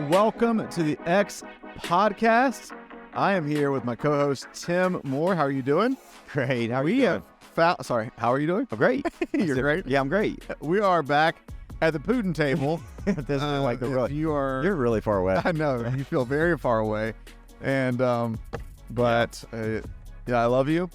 Welcome to the X Podcast. I am here with my co-host Tim Moore. How are you doing? Great. How are you doing? How are you doing? I'm great. You're great. Yeah, I'm great. We are back at the Putin table. This is like the road. You're really far away. I know. You feel very far away, and yeah, I love you.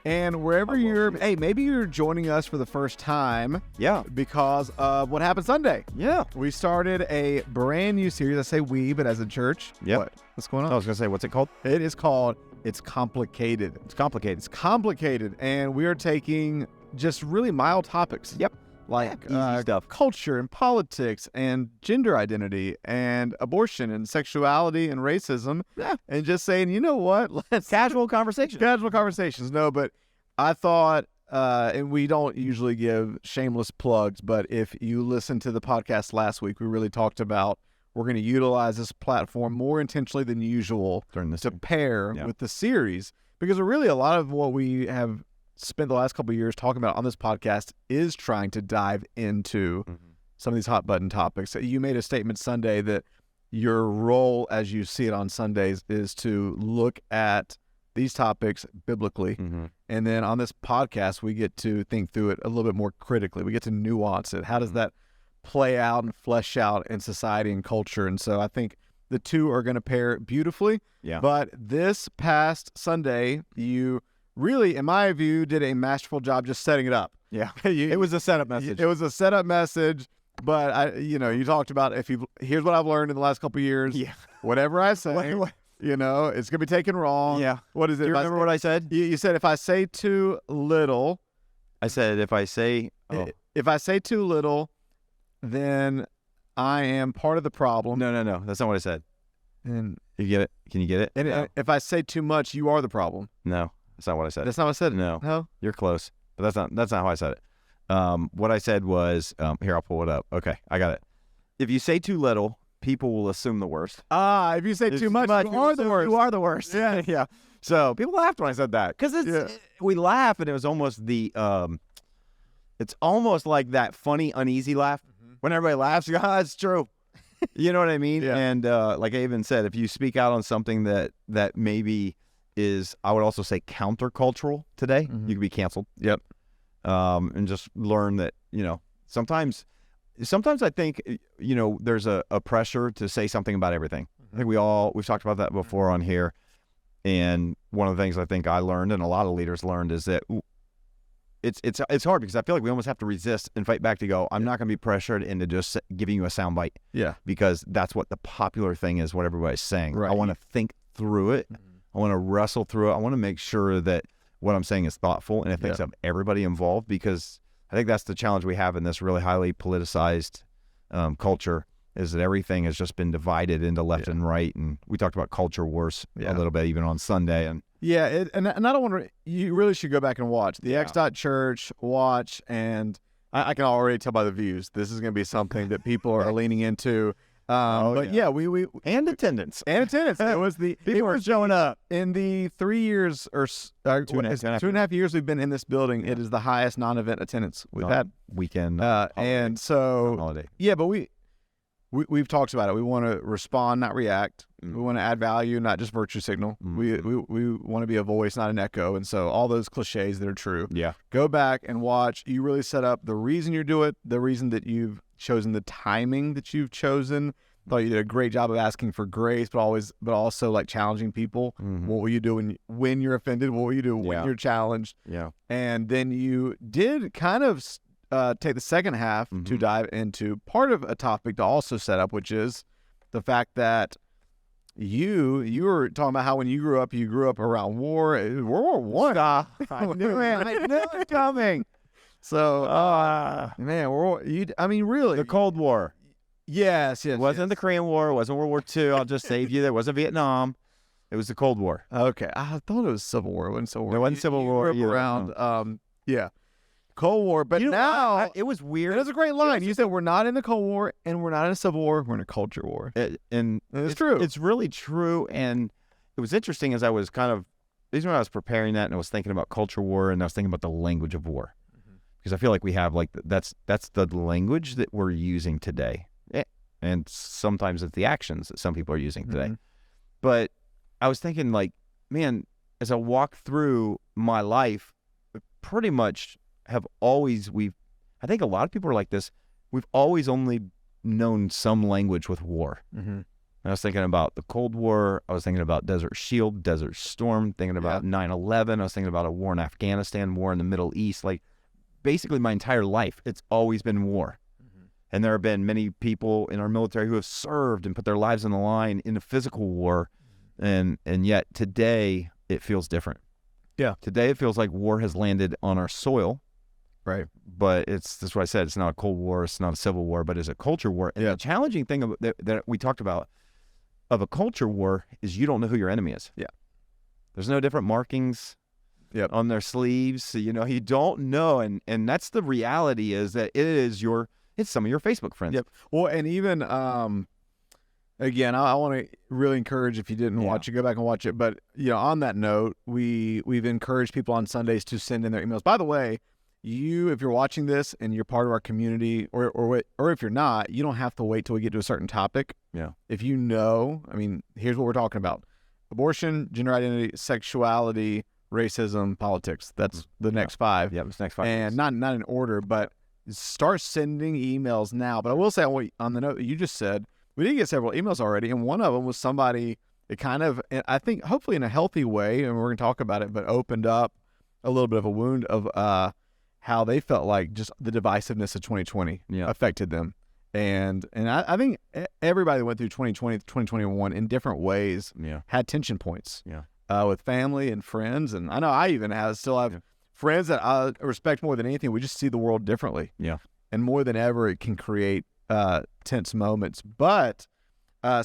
And wherever hey, maybe you're joining us for the first time. Yeah. Because of what happened Sunday. Yeah. We started a brand new series. I say we, but as a church. Yeah. What's going on? I was going to say, what's it called? It is called It's Complicated. It's complicated. It's complicated. And we are taking just really mild topics. Yep. Like easy stuff. Culture and politics and gender identity and abortion and sexuality and racism. Yeah. And just saying, you know what? Let's Casual conversations. Casual conversations. No, but I thought, and we don't usually give shameless plugs, but if you listened to the podcast last week, we really talked about we're going to utilize this platform more intentionally than usual to pair with the series, because really a lot of what we have spent the last couple of years talking about on this podcast is trying to dive into some of these hot button topics. You made a statement Sunday that your role as you see it on Sundays is to look at these topics biblically. And then on this podcast, we get to think through it a little bit more critically. We get to nuance it. How does that play out and flesh out in society and culture? And so I think the two are going to pair beautifully. Yeah. But this past Sunday, you really, in my view, did a masterful job just setting it up. Yeah. It was a setup message. It was a setup message. But you talked about here's what I've learned in the last couple of years. Yeah. Whatever I say. It's going to be taken wrong. Yeah. What is it? Do you remember what I said? You said if I say too little. I said if I say too little, then I am part of the problem. No. That's not what I said. And you get it? Can you get it? And if I say too much, you are the problem. No, that's not what I said. That's not what I said. No. You're close, but that's not how I said it. What I said was, here, I'll pull it up. Okay, I got it. If you say too little, people will assume the worst. If you say too much, you are the worst. You are the worst. Yeah. Yeah. So people laughed when I said that, because we laugh, and it was almost it's almost like that funny, uneasy laugh. When everybody laughs, you go, it's true. You know what I mean? Yeah. And like I even said, if you speak out on something that maybe is, I would also say, countercultural today, you could be canceled. Yep. And just learn that, sometimes I think, there's a pressure to say something about everything. I think we've talked about that before on here. And one of the things I think I learned, and a lot of leaders learned, is that it's hard, because I feel like we almost have to resist and fight back to go, I'm not going to be pressured into just giving you a soundbite. Yeah. Because that's what the popular thing is, what everybody's saying. Right. I want to think through it. I want to wrestle through it. I want to make sure that what I'm saying is thoughtful and it thinks of everybody involved, because I think that's the challenge we have in this really highly politicized culture, is that everything has just been divided into left and right. And we talked about culture wars a little bit even on Sunday. And and I don't want to, you really should go back and watch the X.Church, and I can already tell by the views, this is going to be something that people are leaning into. We and attendance. It was people were showing up in the 3 years or 2.5 years we've been in this building. It is the highest non-event attendance we've had. Weekend. And so, holiday. Yeah, but we've talked about it. We want to respond, not react. We want to add value, not just virtue signal. We want to be a voice, not an echo. And so all those cliches that are true. Yeah. Go back and watch. You really set up the reason you do it, the reason that you've chosen the timing that you've chosen. Thought you did a great job of asking for grace, but also like challenging people. What will you do when you're offended? What will you do when you're challenged? Yeah. And then you did kind of take the second half to dive into part of a topic to also set up, which is the fact that you were talking about how when you grew up around World War One. I knew it coming. So, man, really, the Cold War. Yes. It wasn't the Korean War. It wasn't World War II. I'll just save you. There wasn't Vietnam. It was the Cold War. Okay, I thought it was Civil War. It wasn't Civil War. There wasn't Civil War either. Around, Cold War. But now it was weird. It was a great line. You said we're not in the Cold War and we're not in a Civil War. We're in a culture war. And it's true. It's really true. And it was interesting as I was kind of even when I was preparing that and I was thinking about culture war and I was thinking about the language of war, because I feel like we have like that's the language that we're using today, and sometimes it's the actions that some people are using today. But I was thinking, like, man, as I walk through my life, pretty much have always I think a lot of people are like this. We've always only known some language with war. I was thinking about the Cold War. I was thinking about Desert Shield, Desert Storm, thinking about 9/11. I was thinking about a war in Afghanistan, war in the Middle East. Like, basically my entire life, it's always been war. And there have been many people in our military who have served and put their lives on the line in a physical war. And yet today it feels different. Yeah. Today it feels like war has landed on our soil. Right. But that's what I said. It's not a Cold War. It's not a civil war, but it's a culture war. And the challenging thing that we talked about of a culture war is you don't know who your enemy is. Yeah. There's no different markings on their sleeves. You don't know. And that's the reality, is that it's some of your Facebook friends. Yep. Well, and even, again, I want to really encourage, if you didn't watch it, go back and watch it. But, on that note, we've encouraged people on Sundays to send in their emails. By the way, if you're watching this and you're part of our community, or if you're not, you don't have to wait till we get to a certain topic. Yeah. If here's what we're talking about: abortion, gender identity, sexuality, racism, politics. That's the next 5. Yeah, it's next 5. And not in order, but start sending emails now. But I will say, on the note that you just said, we did get several emails already, and one of them was somebody that kind of, I think, hopefully in a healthy way, and we're going to talk about it, but opened up a little bit of a wound of how they felt like just the divisiveness of 2020 affected them. And I think everybody that went through 2020, 2021 in different ways had tension points with family and friends. And I know I even still have friends that I respect more than anything. We just see the world differently. Yeah. And more than ever, it can create tense moments. But by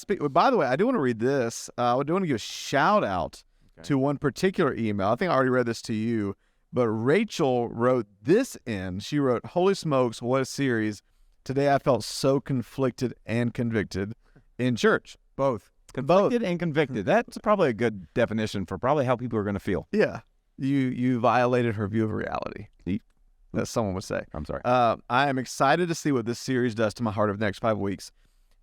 the way, I do want to read this. I do want to give a shout out to one particular email. I think I already read this to you. But Rachel wrote this in. She wrote, "Holy smokes, what a series. Today I felt so conflicted and convicted in church." Both. Conflicted and convicted. That's probably a good definition for probably how people are going to feel. Yeah. You violated her view of reality, as someone would say. I'm sorry. I am excited to see what this series does to my heart over the next 5 weeks.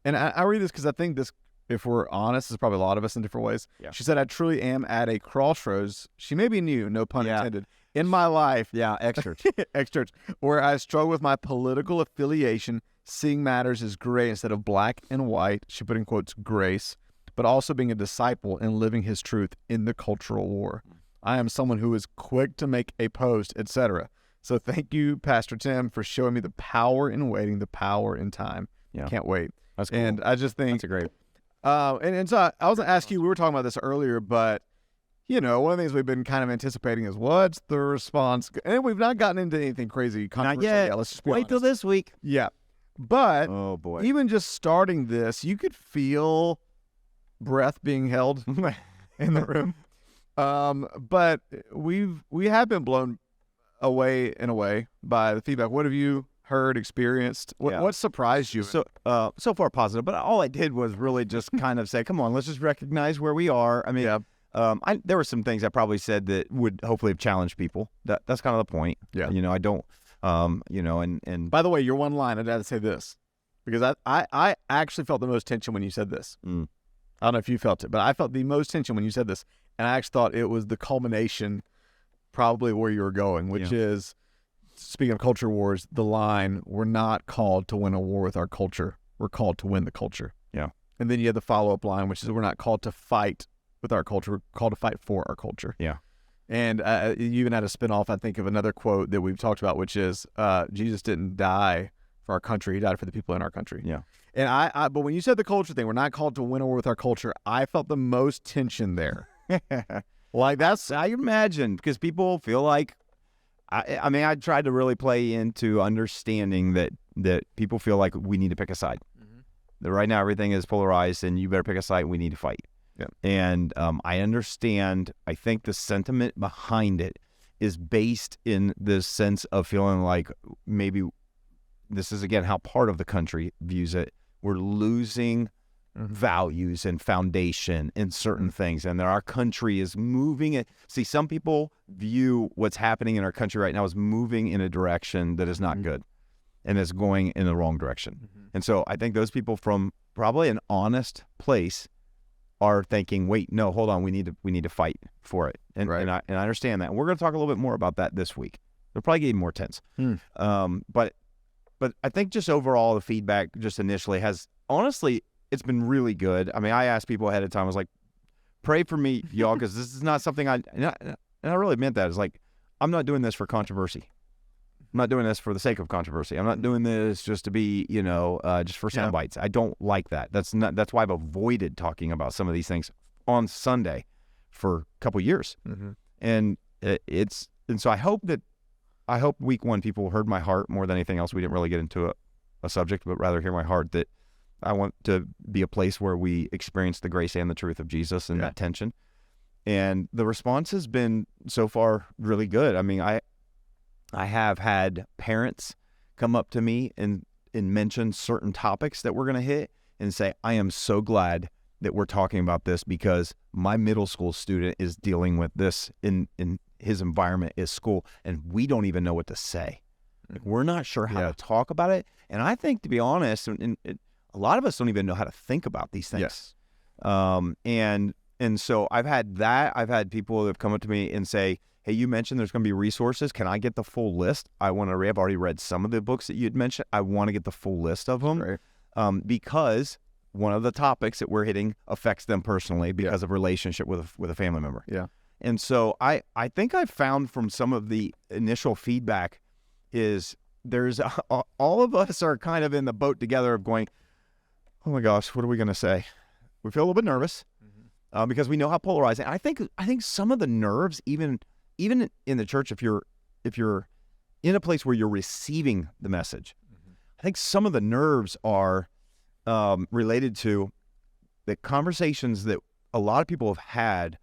And I read this because I think this, if we're honest, is probably a lot of us in different ways. Yeah. She said, "I truly am at a crossroads." She may be new, no pun intended. In my life, ex-church, where I struggle with my political affiliation, seeing matters as gray instead of black and white, she put in quotes, grace, but also being a disciple and living his truth in the cultural war. I am someone who is quick to make a post, etc. So thank you, Pastor Tim, for showing me the power in waiting, the power in time. Yeah. Can't wait. That's cool. And I just think that's a great. And so I was going to ask you, we were talking about this earlier, but one of the things we've been kind of anticipating is what's the response? And we've not gotten into anything crazy controversial. Not yet. Yeah, let's just be wait honest. till this week. Yeah. But oh boy, even just starting this, you could feel breath being held in the room. But we have been blown away in a way by the feedback. What have you heard, experienced? What surprised you? So far positive, but all I did was really just kind of say, come on, let's just recognize where we are. I mean, there were some things I probably said that would hopefully have challenged people. That's kind of the point. Yeah. I don't, and by the way, your one line, I'd have to say this, because I actually felt the most tension when you said this. I don't know if you felt it, but I felt the most tension when you said this. And I actually thought it was the culmination, probably where you were going, which is, speaking of culture wars, the line, we're not called to win a war with our culture. We're called to win the culture. Yeah. And then you have the follow-up line, which is, we're not called to fight with our culture. We're called to fight for our culture. Yeah. And you even had a spinoff, I think, of another quote that we've talked about, which is, Jesus didn't die for our country. He died for the people in our country. Yeah. And but when you said the culture thing, we're not called to win a war with our culture, I felt the most tension there. Like, that's, I imagine, because people feel like, I mean, I tried to really play into understanding that people feel like we need to pick a side. That right now everything is polarized and you better pick a side and we need to fight. Yeah. And I understand, I think the sentiment behind it is based in this sense of feeling like maybe this is, again, how part of the country views it. We're losing values and foundation in certain things, and that our country is moving it. See, some people view what's happening in our country right now as moving in a direction that is not good and is going in the wrong direction. And so I think those people from probably an honest place are thinking, wait, no, hold on, we need to fight for it. And I understand that. And we're going to talk a little bit more about that this week. It'll probably get more tense. But I think just overall the feedback just initially has, honestly, it's been really good. I mean, I asked people ahead of time. I was like, pray for me, y'all, because this is not something and I really meant that. It's like, I'm not doing this for controversy. I'm not doing this for the sake of controversy. I'm not doing this just to be, just for sound bites. I don't like that. That's why I've avoided talking about some of these things on Sunday for a couple years. And so I hope week one people heard my heart more than anything else. We didn't really get into a subject, but rather hear my heart, that I want to be a place where we experience the grace and the truth of Jesus and that tension. And the response has been so far really good. I mean, I have had parents come up to me and mention certain topics that we're going to hit and say, I am so glad that we're talking about this because my middle school student is dealing with this in his environment is school, and we don't even know what to say. Like, we're not sure how to talk about it. And I think, to be honest, a lot of us don't even know how to think about these things. And so I've had that. I've had people that have come up to me and say, hey, you mentioned there's going to be resources. Can I get the full list? I've already read some of the books that you'd mentioned. I want to get the full list of them because one of the topics that we're hitting affects them personally because of relationship with a family member. And so I think I've found from some of the initial feedback is there's all of us are kind of in the boat together of going, oh my gosh, what are we going to say? We feel a little bit nervous because we know how polarizing. I think some of the nerves, even in the church, if you're in a place where you're receiving the message, I think some of the nerves are related to the conversations that a lot of people have had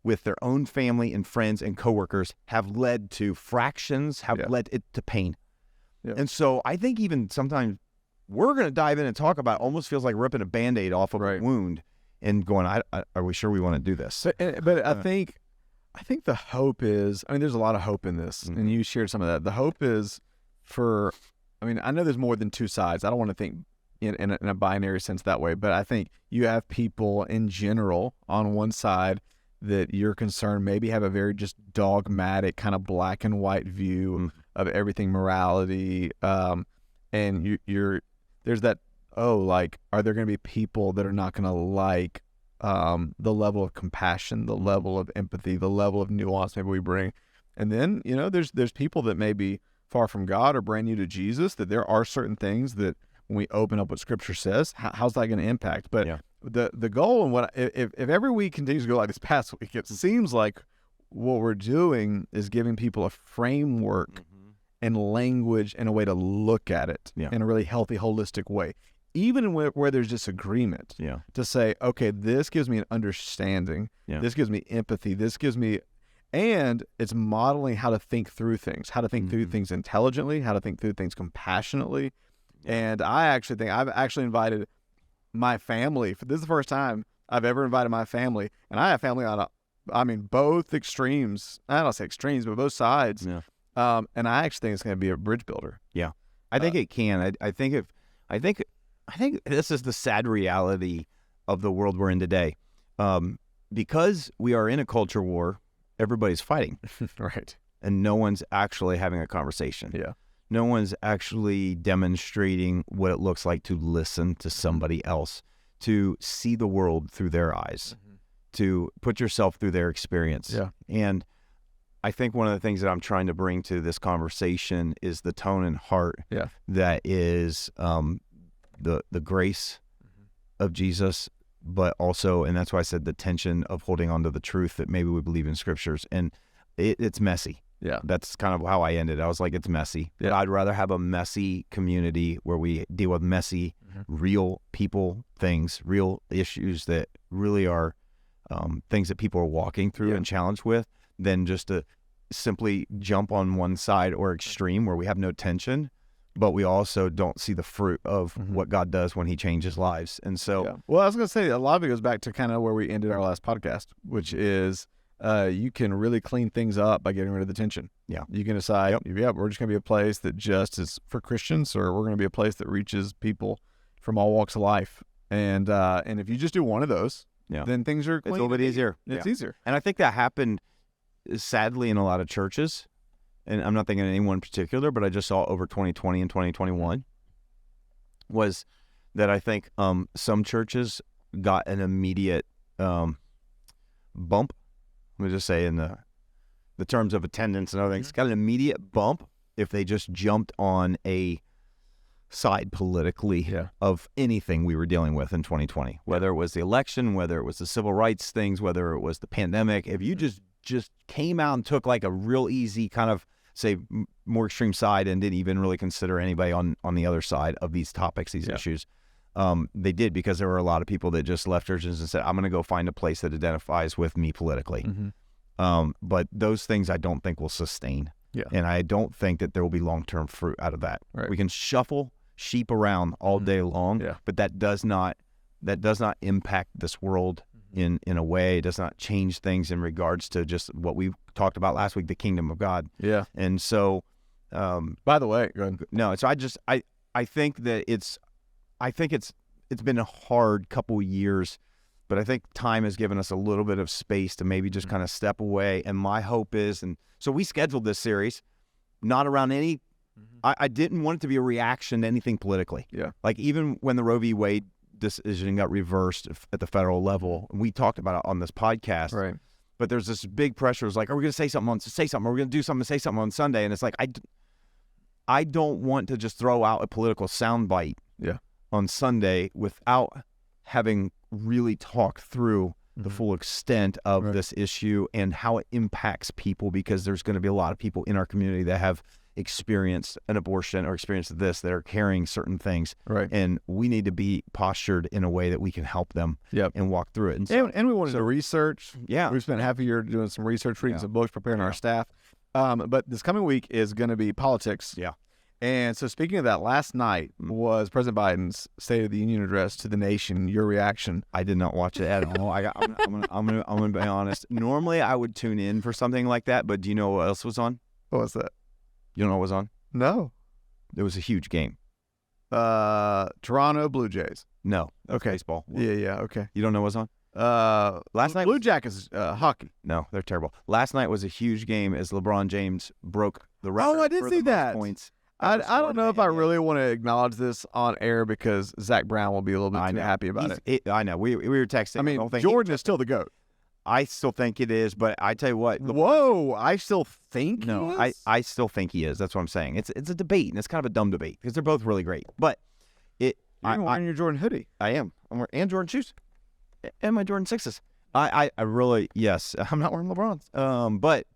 with their own family and friends and coworkers have led to fractions, have led it to pain. And so I think even sometimes we're going to dive in and talk about, almost feels like ripping a Band-Aid off of a wound and going, are we sure we want to do this? But I think the hope is, there's a lot of hope in this, and you shared some of that. The hope is I know there's more than two sides. I don't want to think in a binary sense that way, but I think you have people in general on one side that you're concerned maybe have a very just dogmatic kind of black and white view of everything morality. And there's that, are there going to be people that are not going to like the level of compassion, the level of empathy, the level of nuance maybe we bring? And then, there's people that may be far from God or brand new to Jesus, that there are certain things that when we open up what Scripture says, how's that going to impact? But the goal, and if every week continues to go like this past week, it seems like what we're doing is giving people a framework and language and a way to look at it in a really healthy, holistic way. Even where there's disagreement, to say, okay, this gives me an understanding, this gives me empathy, and it's modeling how to think through things, through things intelligently, how to think through things compassionately. And I actually think I've actually invited my family. This is the first time I've ever invited my family, and I have family on both extremes. I don't say extremes, but both sides. And I actually think it's going to be a bridge builder. I think it can. I think this is the sad reality of the world we're in today. Because we are in a culture war, everybody's fighting. Right. And no one's actually having a conversation. No one's actually demonstrating what it looks like to listen to somebody else, to see the world through their eyes, to put yourself through their experience. And I think one of the things that I'm trying to bring to this conversation is the tone and heart that is the grace of Jesus, but also, and that's why I said the tension of holding on to the truth that maybe we believe in Scriptures. And it's messy. That's kind of how I ended. I was like, it's messy. But I'd rather have a messy community where we deal with messy, real people, things, real issues that really are things that people are walking through and challenged with, than just to simply jump on one side or extreme where we have no tension. but we also don't see the fruit of what God does when he changes lives. And so, Well, I was going to say, a lot of it goes back to kind of where we ended our last podcast, which is you can really clean things up by getting rid of the tension. Yeah. You can decide, we're just going to be a place that just is for Christians, or we're going to be a place that reaches people from all walks of life. And if you just do one of those, then things are clean. It's a little bit easier. It's easier. And I think that happened, sadly, in a lot of churches. And I'm not thinking of anyone in particular, but I just saw over 2020 and 2021 was that I think some churches got an immediate bump. Let me just say in the terms of attendance and other things, got an immediate bump if they just jumped on a side politically of anything we were dealing with in 2020, whether it was the election, whether it was the civil rights things, whether it was the pandemic. If you just came out and took like a real easy kind of, say, more extreme side and didn't even really consider anybody on the other side of these topics, these issues, they did, because there were a lot of people that just left churches and said, I'm going to go find a place that identifies with me politically. But those things I don't think will sustain. And I don't think that there will be long-term fruit out of that. We can shuffle sheep around all day long, but that does not impact this world in a way. It does not change things in regards to just what we talked about last week, the kingdom of God. And so, by the way, go ahead. No, so I think that it's been a hard couple years, but I think time has given us a little bit of space to maybe just kind of step away. And my hope is, and so we scheduled this series not around any, I didn't want it to be a reaction to anything politically. Like even when the Roe v. Wade decision got reversed at the federal level, and we talked about it on this podcast, but there's this big pressure. It's like, are we going to say something? Are we going to do something, say something on Sunday? And it's like, I don't want to just throw out a political soundbite on Sunday without having really talked through the full extent of this issue and how it impacts people, because there's going to be a lot of people in our community that have experienced an abortion or experienced this, that are carrying certain things. And we need to be postured in a way that we can help them and walk through it. And we wanted to research. We spent half a year doing some research, reading some books, preparing our staff. But this coming week is going to be politics. And so speaking of that, last night was President Biden's State of the Union address to the nation. Your reaction? I did not watch it at all. I'm gonna be honest. Normally I would tune in for something like that, but do you know what else was on? What was that? You don't know what was on? No. It was a huge game. Toronto Blue Jays. No. Okay. Baseball. Yeah. Okay. You don't know what was on? Last night Blue Jackets hockey. No, they're terrible. Last night was a huge game as LeBron James broke the record. Oh, I did see that. Points. I don't know if I really want to acknowledge this on air, because Zach Brown will be a little bit too happy about it. I know. We were texting. I mean, Jordan is still the GOAT. I still think it is, but I tell you what. Whoa, I still think no, he is? I still think he is. That's what I'm saying. It's a debate, and it's kind of a dumb debate because they're both really great. But you're wearing your Jordan hoodie. I am. I'm wearing and Jordan shoes, and my Jordan 6s. I really, yes. I'm not wearing LeBron's. But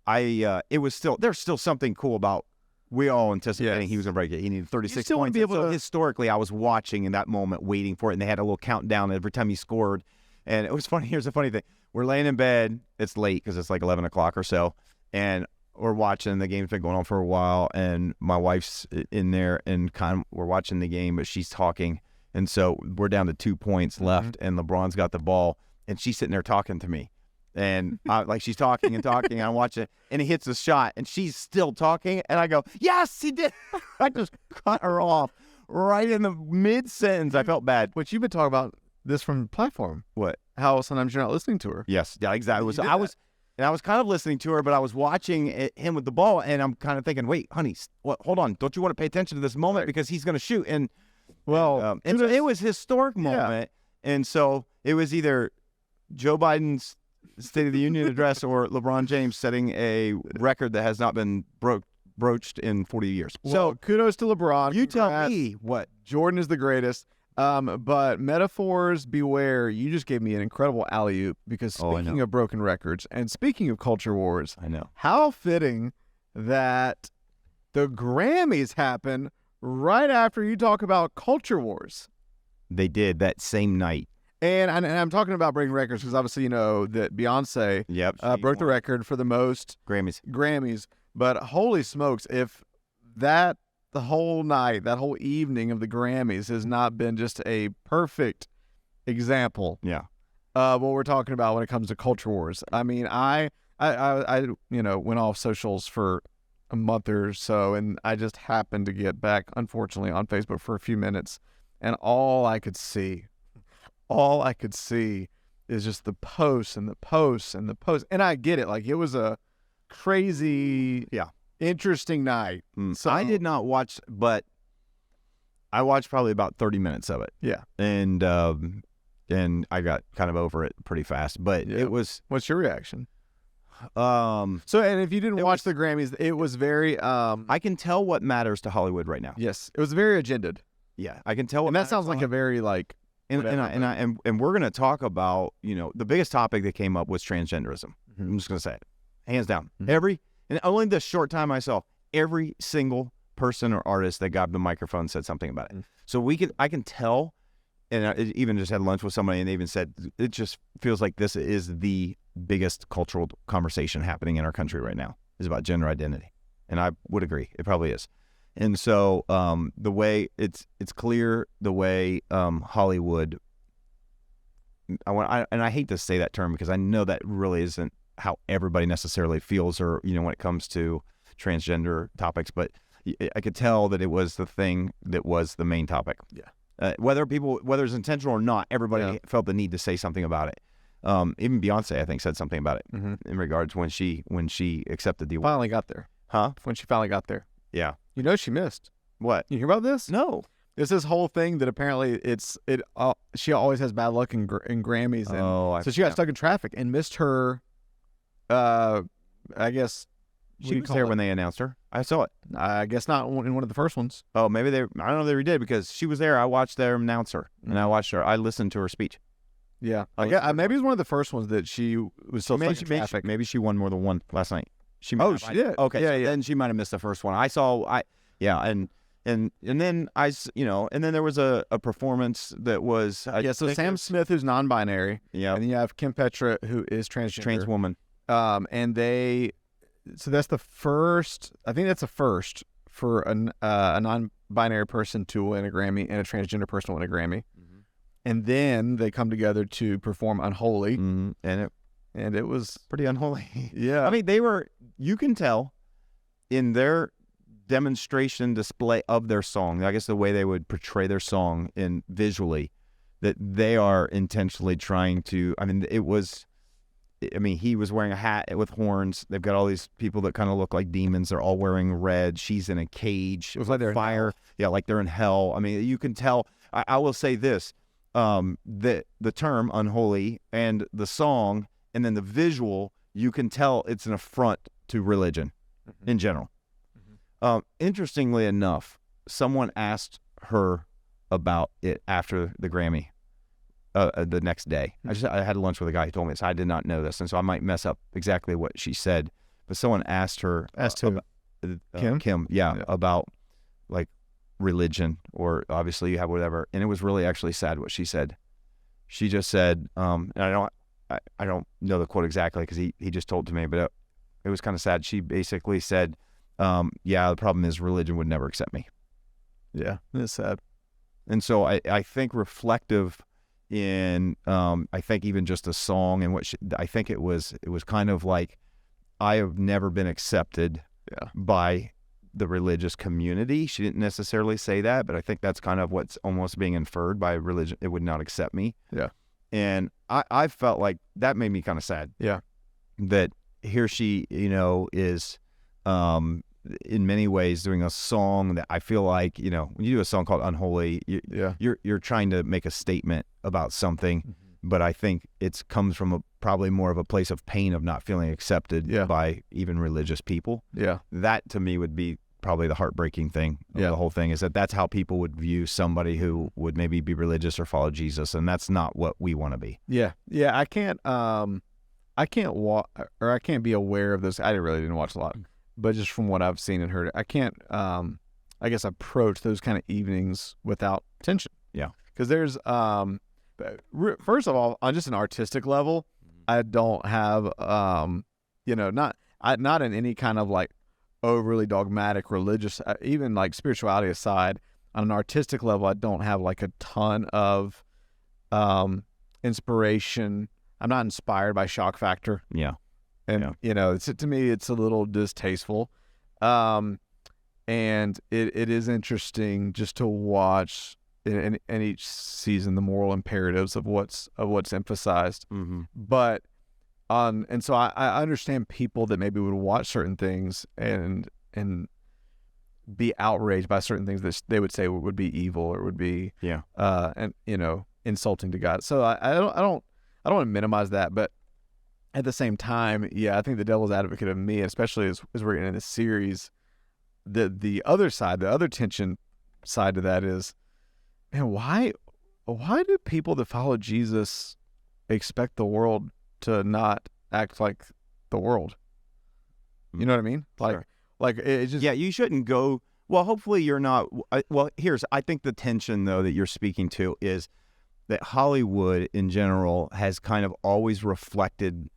it was still, there's still something cool about. We all anticipating he was going to break it. He needed 36 points. So historically, I was watching in that moment, waiting for it, and they had a little countdown every time he scored. And it was funny. Here's the funny thing. We're laying in bed. It's late because it's like 11 o'clock or so. And we're watching. The game's been going on for a while. And my wife's in there, and we're watching the game, but she's talking. And so we're down to 2 points left, and LeBron's got the ball. And she's sitting there talking to me. And she's talking and talking, and I'm watching, and he hits a shot, and she's still talking, and I go, yes, he did. I just cut her off right in the mid-sentence. I felt bad. But you've been talking about this from platform. What? How sometimes you're not listening to her. Yes. Yeah, exactly. I was kind of listening to her, but I was watching him with the ball, and I'm kind of thinking, wait, honey, hold on. Don't you want to pay attention to this moment? Because he's going to shoot. And, so it was a historic moment. And so it was either Joe Biden's State of the Union address or LeBron James setting a record that has not been broached in 40 years. Well, so kudos to LeBron. You tell me what. Jordan is the greatest. But metaphors beware. You just gave me an incredible alley-oop, because speaking of broken records and speaking of culture wars, I know how fitting that the Grammys happen right after you talk about culture wars. They did that same night. And I'm talking about breaking records because obviously you know that Beyonce broke the record for the most Grammys. But holy smokes, if that the whole night, that whole evening of the Grammys has not been just a perfect example Yeah. of what we're talking about when it comes to culture wars. I mean, I went off socials for a month or so, and I just happened to get back, unfortunately, on Facebook for a few minutes, and all I could see is just the posts and the posts and the posts. And I get it. Like, it was a crazy, interesting night. So I did not watch, but I watched probably about 30 minutes of it. Yeah. And I got kind of over it pretty fast. But it was. What's your reaction? So, and if you didn't watch the Grammys, it was very. I can tell what matters to Hollywood right now. Yes, it was very agended. Yeah, I can tell. And that sounds like a very like. And we're going to talk about, the biggest topic that came up was transgenderism. Mm-hmm. I'm just going to say it, hands down. Mm-hmm. And only the short time I saw, every single person or artist that got the microphone said something about it. Mm-hmm. So I can tell, and I even just had lunch with somebody, and they even said it just feels like this is the biggest cultural conversation happening in our country right now, is about gender identity, and I would agree, it probably is. And so the way it's clear the way Hollywood, I hate to say that term because I know that really isn't how everybody necessarily feels, or when it comes to transgender topics, but I could tell that it was the thing that was the main topic. Yeah. Whether it's intentional or not, everybody felt the need to say something about it. Even Beyonce, I think, said something about it in regards when she accepted the award. Finally got there. Huh? When she finally got there. Yeah. She missed. What? You hear about this? No. It's this whole thing that apparently she always has bad luck in Grammys, and so she got stuck in traffic and missed her. I guess she was there when they announced her. I saw it. I guess not in one of the first ones. Oh, maybe I don't know if they did, because she was there. I watched their announcer, and I listened to her speech. Yeah, maybe it was one of the first ones that she was still stuck in traffic. Maybe she won more than one last night. She did. Okay, yeah. Then she might have missed the first one. And then and then there was a performance that was so Sam Smith, who's non-binary, and then you have Kim Petra, who is trans woman, and so that's the first. I think that's the first for a non-binary person to win a Grammy and a transgender person to win a Grammy, and then they come together to perform "Unholy," and it was pretty unholy. Yeah, I mean, you can tell in their demonstration display of their song, I guess the way they would portray their song in visually, that they are intentionally trying to. He was wearing a hat with horns. They've got all these people that kind of look like demons. They're all wearing red. She's in a cage. It was like they're fire. Yeah, like they're in hell. I mean, you can tell. I will say this: the term "unholy" and the song, and then the visual, you can tell it's an affront to religion in general. Interestingly enough, someone asked her about it after the Grammy the next day. I had lunch with a guy who told me this. I did not know this, and so I might mess up exactly what she said. But someone asked her, about Kim, about like religion, or obviously you have whatever, and it was really actually sad what she said. She just said, and I don't know the quote exactly because he just told to me, but it was kind of sad. She basically said, the problem is religion would never accept me. Yeah, it's sad. And so I think reflective in, I think even just a song and I think it was kind of like, I have never been accepted by the religious community. She didn't necessarily say that, but I think that's kind of what's almost being inferred by religion. It would not accept me. Yeah. And I felt like that made me kind of sad. Yeah. That here she, is, in many ways doing a song that I feel like, when you do a song called "Unholy," you're trying to make a statement about something, but I think it comes from probably more of a place of pain of not feeling accepted by even religious people. Yeah. That to me would be probably the heartbreaking thing of the whole thing, is that's how people would view somebody who would maybe be religious or follow Jesus, and that's not what we want to be. Yeah. I can't be aware of this. I really didn't watch a lot, but just from what I've seen and heard, I can't, I guess, approach those kind of evenings without tension. Yeah. Because there's, first of all, on just an artistic level, I don't have, not in any kind of like overly dogmatic religious, even like spirituality aside, on an artistic level, I don't have like a ton of inspiration. I'm not inspired by shock factor. Yeah. And, to me, it's a little distasteful. And it is interesting just to watch in each season the moral imperatives of what's emphasized. Mm-hmm. But and so I understand people that maybe would watch certain things and be outraged by certain things that they would say would be evil or would be insulting to God. So I don't want to minimize that, but at the same time, I think the devil's advocate of me, especially as we're in this series, the other side, the other tension side to that is, man, why do people that follow Jesus expect the world to not act like the world? You know what I mean? Sure. Like it just... Yeah, you shouldn't go... Well, hopefully you're not... I think the tension, though, that you're speaking to is that Hollywood, in general, has kind of always reflected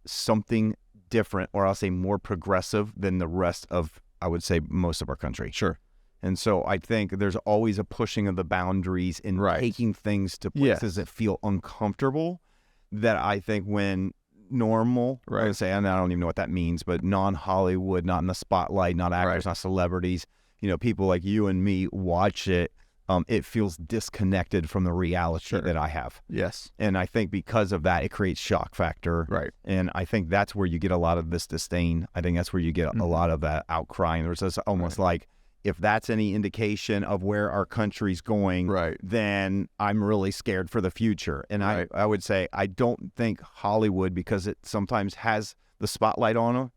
something different, or I'll say more progressive than the rest of, I would say, most of our country. Sure. And so I think there's always a pushing of the boundaries and taking things to places that feel uncomfortable, that I think when normal, I would say, and I don't even know what that means, but non-Hollywood, not in the spotlight, not actors, not celebrities, people like you and me watch it, it feels disconnected from the reality that I have. Yes. And I think because of that, it creates shock factor. Right. And I think that's where you get a lot of this disdain. I think that's where you get a lot of that outcrying. There's this almost like, if that's any indication of where our country's going, then I'm really scared for the future. And I would say, I don't think Hollywood, because it sometimes has the spotlight on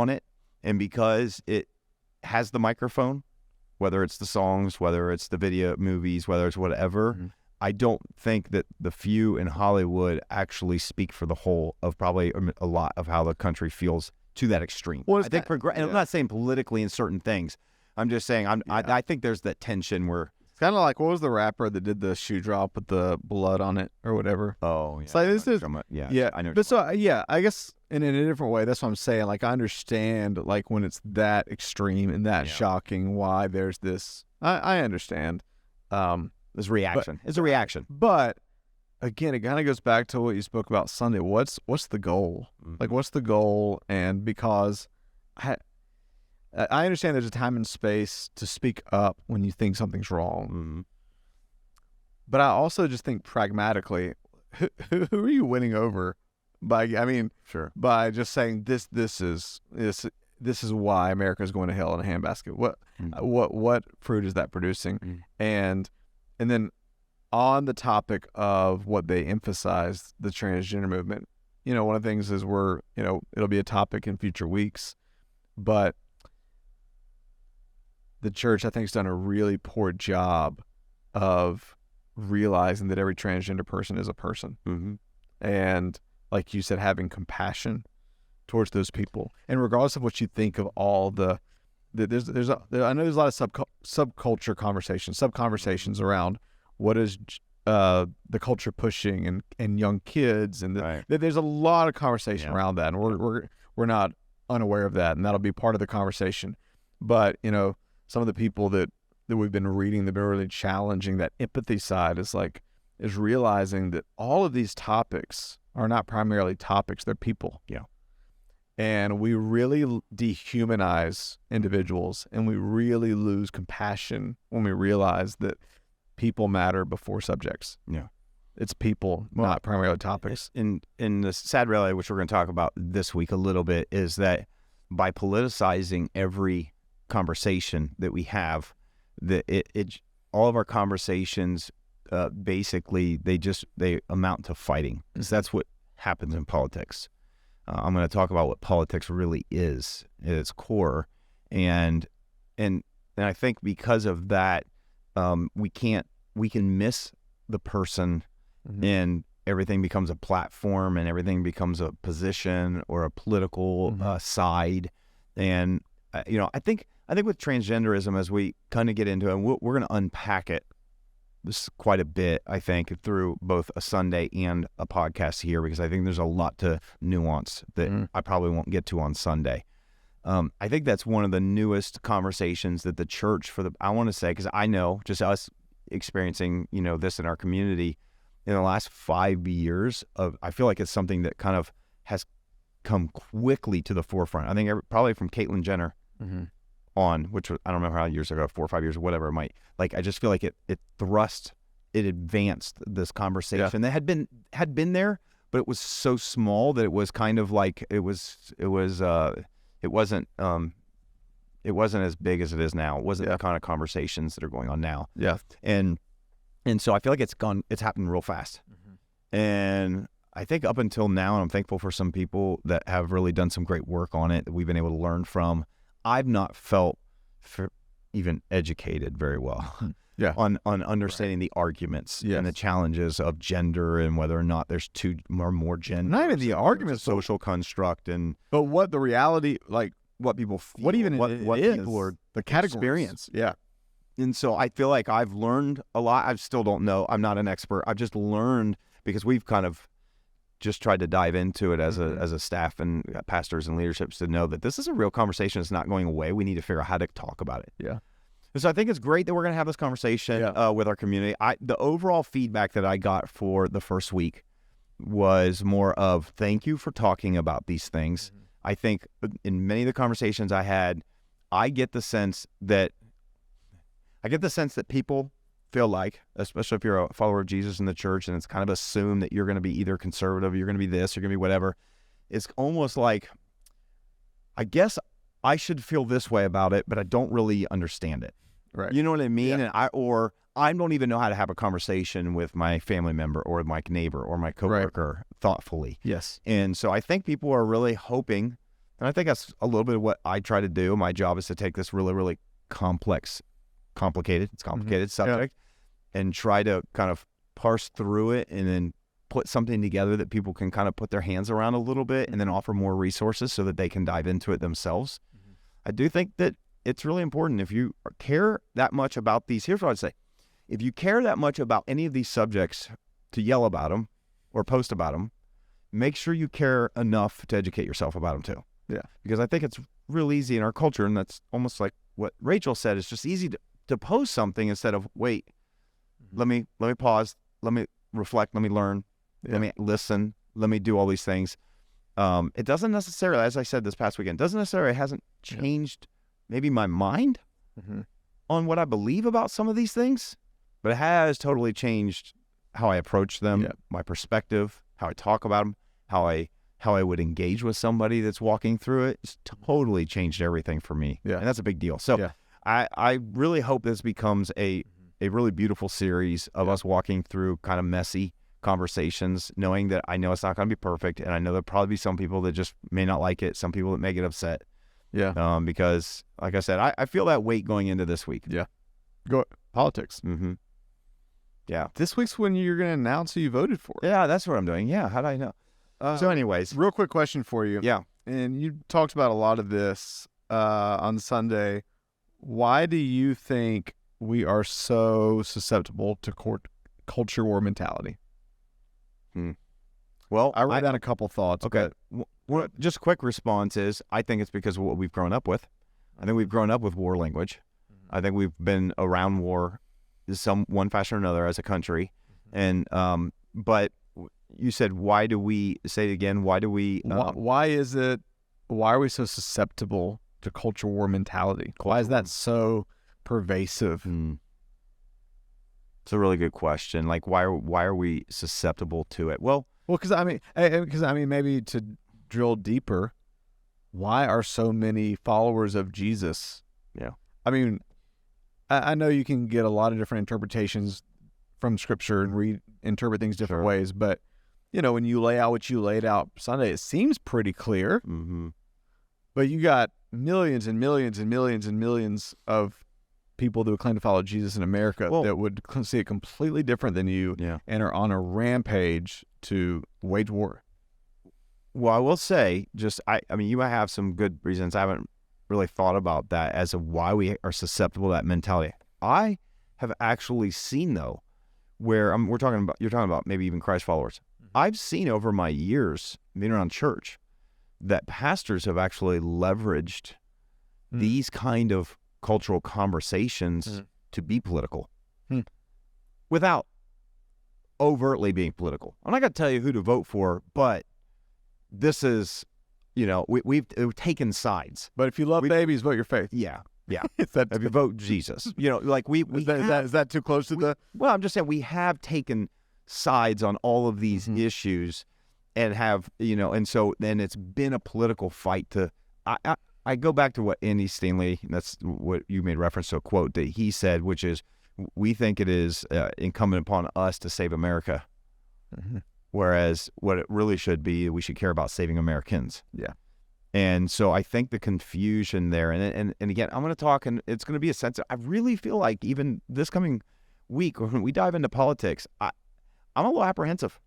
it, and because it has the microphone, whether it's the songs, whether it's the video movies, whether it's whatever, I don't think that the few in Hollywood actually speak for the whole of probably a lot of how the country feels to that extreme. Well, I think and I'm not saying politically in certain things. I'm just saying I think there's that tension where it's kind of like, what was the rapper that did the shoe drop with the blood on it or whatever? Oh, yeah. It's like, this is I know. But so I guess in a different way, that's what I'm saying. Like, I understand, like, when it's that extreme and that shocking, why there's this. I understand. This reaction. It's a reaction. But again, it kind of goes back to what you spoke about Sunday. What's the goal? Like, what's the goal? And because I understand there's a time and space to speak up when you think something's wrong. But I also just think pragmatically, who are you winning over by just saying this is why America is going to hell in a handbasket? What fruit is that producing? And then on the topic of what they emphasize, the transgender movement, one of the things is it'll be a topic in future weeks, but the church, I think, has done a really poor job of realizing that every transgender person is a person. And like you said, having compassion towards those people. And regardless of what you think of all I know there's a lot of subculture conversations, sub-conversations around what is the culture pushing and young kids. And there's a lot of conversation around that. And we're not unaware of that. And that'll be part of the conversation. But, some of the people that we've been reading, they've been really challenging that empathy side is realizing that all of these topics are not primarily topics, they're people. Yeah. And we really dehumanize individuals, and we really lose compassion when we realize that people matter before subjects. Yeah. It's people, not primarily topics. In the sad reality, which we're going to talk about this week a little bit, is that by politicizing every conversation that we have, all of our conversations basically they amount to fighting, because that's what happens in politics. I'm going to talk about what politics really is at its core, and I think because of that, we can miss the person, and everything becomes a platform, and everything becomes a position or a political side, and I think with transgenderism, as we kind of get into it, and we're going to unpack it this quite a bit, I think, through both a Sunday and a podcast here, because I think there's a lot to nuance that I probably won't get to on Sunday. I think that's one of the newest conversations that the church I want to say, because I know just us experiencing, this in our community in the last 5 years I feel like it's something that kind of has come quickly to the forefront. I think probably from Caitlyn Jenner on, which was, I don't remember how years ago, 4 or 5 years or whatever it might, like, I just feel like it advanced this conversation that had been there, but it was so small that it was kind of like, it wasn't as big as it is now. It wasn't the kind of conversations that are going on now. Yeah. And so I feel like it's happened real fast. And I think up until now, and I'm thankful for some people that have really done some great work on it that we've been able to learn from, I've not felt even educated very well on understanding the arguments and the challenges of gender and whether or not there's two or more genders. Not even the arguments, social construct, but what the reality, like what people feel, what is, people are the categories. Experience. Yeah. And so I feel like I've learned a lot. I still don't know. I'm not an expert. I've just learned because we've kind of just tried to dive into it as a staff and pastors and leaderships to know that this is a real conversation. It's not going away. We need to figure out how to talk about it. Yeah. So I think it's great that we're going to have this conversation with our community. The overall feedback that I got for the first week was more of thank you for talking about these things. I think in many of the conversations I had, I get the sense that people feel like, especially if you're a follower of Jesus in the church, and it's kind of assumed that you're going to be either conservative, you're going to be this, you're going to be whatever. It's almost like, I guess I should feel this way about it, but I don't really understand it. Right. You know what I mean? Yeah. And I don't even know how to have a conversation with my family member or my neighbor or my coworker thoughtfully. Yes. And so I think people are really hoping, and I think that's a little bit of what I try to do. My job is to take this really, really complicated subject and try to kind of parse through it and then put something together that people can kind of put their hands around a little bit and then offer more resources so that they can dive into it themselves. I do think that it's really important if you care that much about these. Here's what I'd say. If you care that much about any of these subjects to yell about them or post about them, make sure you care enough to educate yourself about them too. Yeah. Because I think it's real easy in our culture, and that's almost like what Rachel said. It's just easy to post something instead of wait, let me pause, let me reflect, let me learn, let me listen, let me do all these things. It doesn't necessarily, as I said this past weekend, hasn't changed maybe my mind on what I believe about some of these things, but it has totally changed how I approach them, my perspective, how I talk about them, how I would engage with somebody that's walking through it. It's totally changed everything for me. Yeah. And that's a big deal. So I really hope this becomes a really beautiful series of us walking through kind of messy conversations, knowing that I know it's not going to be perfect. And I know there'll probably be some people that just may not like it. Some people that may get upset. Yeah. Because like I said, I feel that weight going into this week. Yeah. Go politics. Yeah. This week's when you're going to announce who you voted for. Yeah, that's what I'm doing. Yeah. How do I know? So anyways. Real quick question for you. Yeah. And you talked about a lot of this on Sunday. Why do you think we are so susceptible to culture war mentality? Well, I wrote down a couple thoughts. Okay. Well, just quick response is I think it's because of what we've grown up with. I think we've grown up with war language. I think we've been around war in one fashion or another as a country. And but you said, why do we, say it again, why do we... why are we so susceptible to culture war mentality? Why is that so pervasive? It's a really good question. Like, why are we susceptible to it? Well, because I mean, maybe to drill deeper, why are so many followers of Jesus? Yeah. I mean, I know you can get a lot of different interpretations from Scripture and reinterpret things different ways, but you know, when you lay out what you laid out Sunday, it seems pretty clear. But you got millions and millions and millions and millions of people that would claim to follow Jesus in America that would see it completely different than you and are on a rampage to wage war. Well, I will say, I mean, you might have some good reasons. I haven't really thought about that as to why we are susceptible to that mentality. I have actually seen, though, where you're talking about maybe even Christ followers. I've seen over my years being around church that pastors have actually leveraged these kind of cultural conversations to be political without overtly being political. I'm not going to tell you who to vote for, but this is, we've taken sides. But if you love babies, vote your faith. Yeah. Is that If you vote Jesus, like is that too close to the? Well, I'm just saying we have taken sides on all of these issues, and have and so then it's been a political fight to. I go back to what Andy Stanley, and that's what you made reference to a quote that he said, which is, we think it is incumbent upon us to save America, whereas what it really should be, we should care about saving Americans. Yeah. And so I think the confusion there, and again, I'm going to talk, and it's going to be a sense of, I really feel like even this coming week, when we dive into politics, I'm a little apprehensive.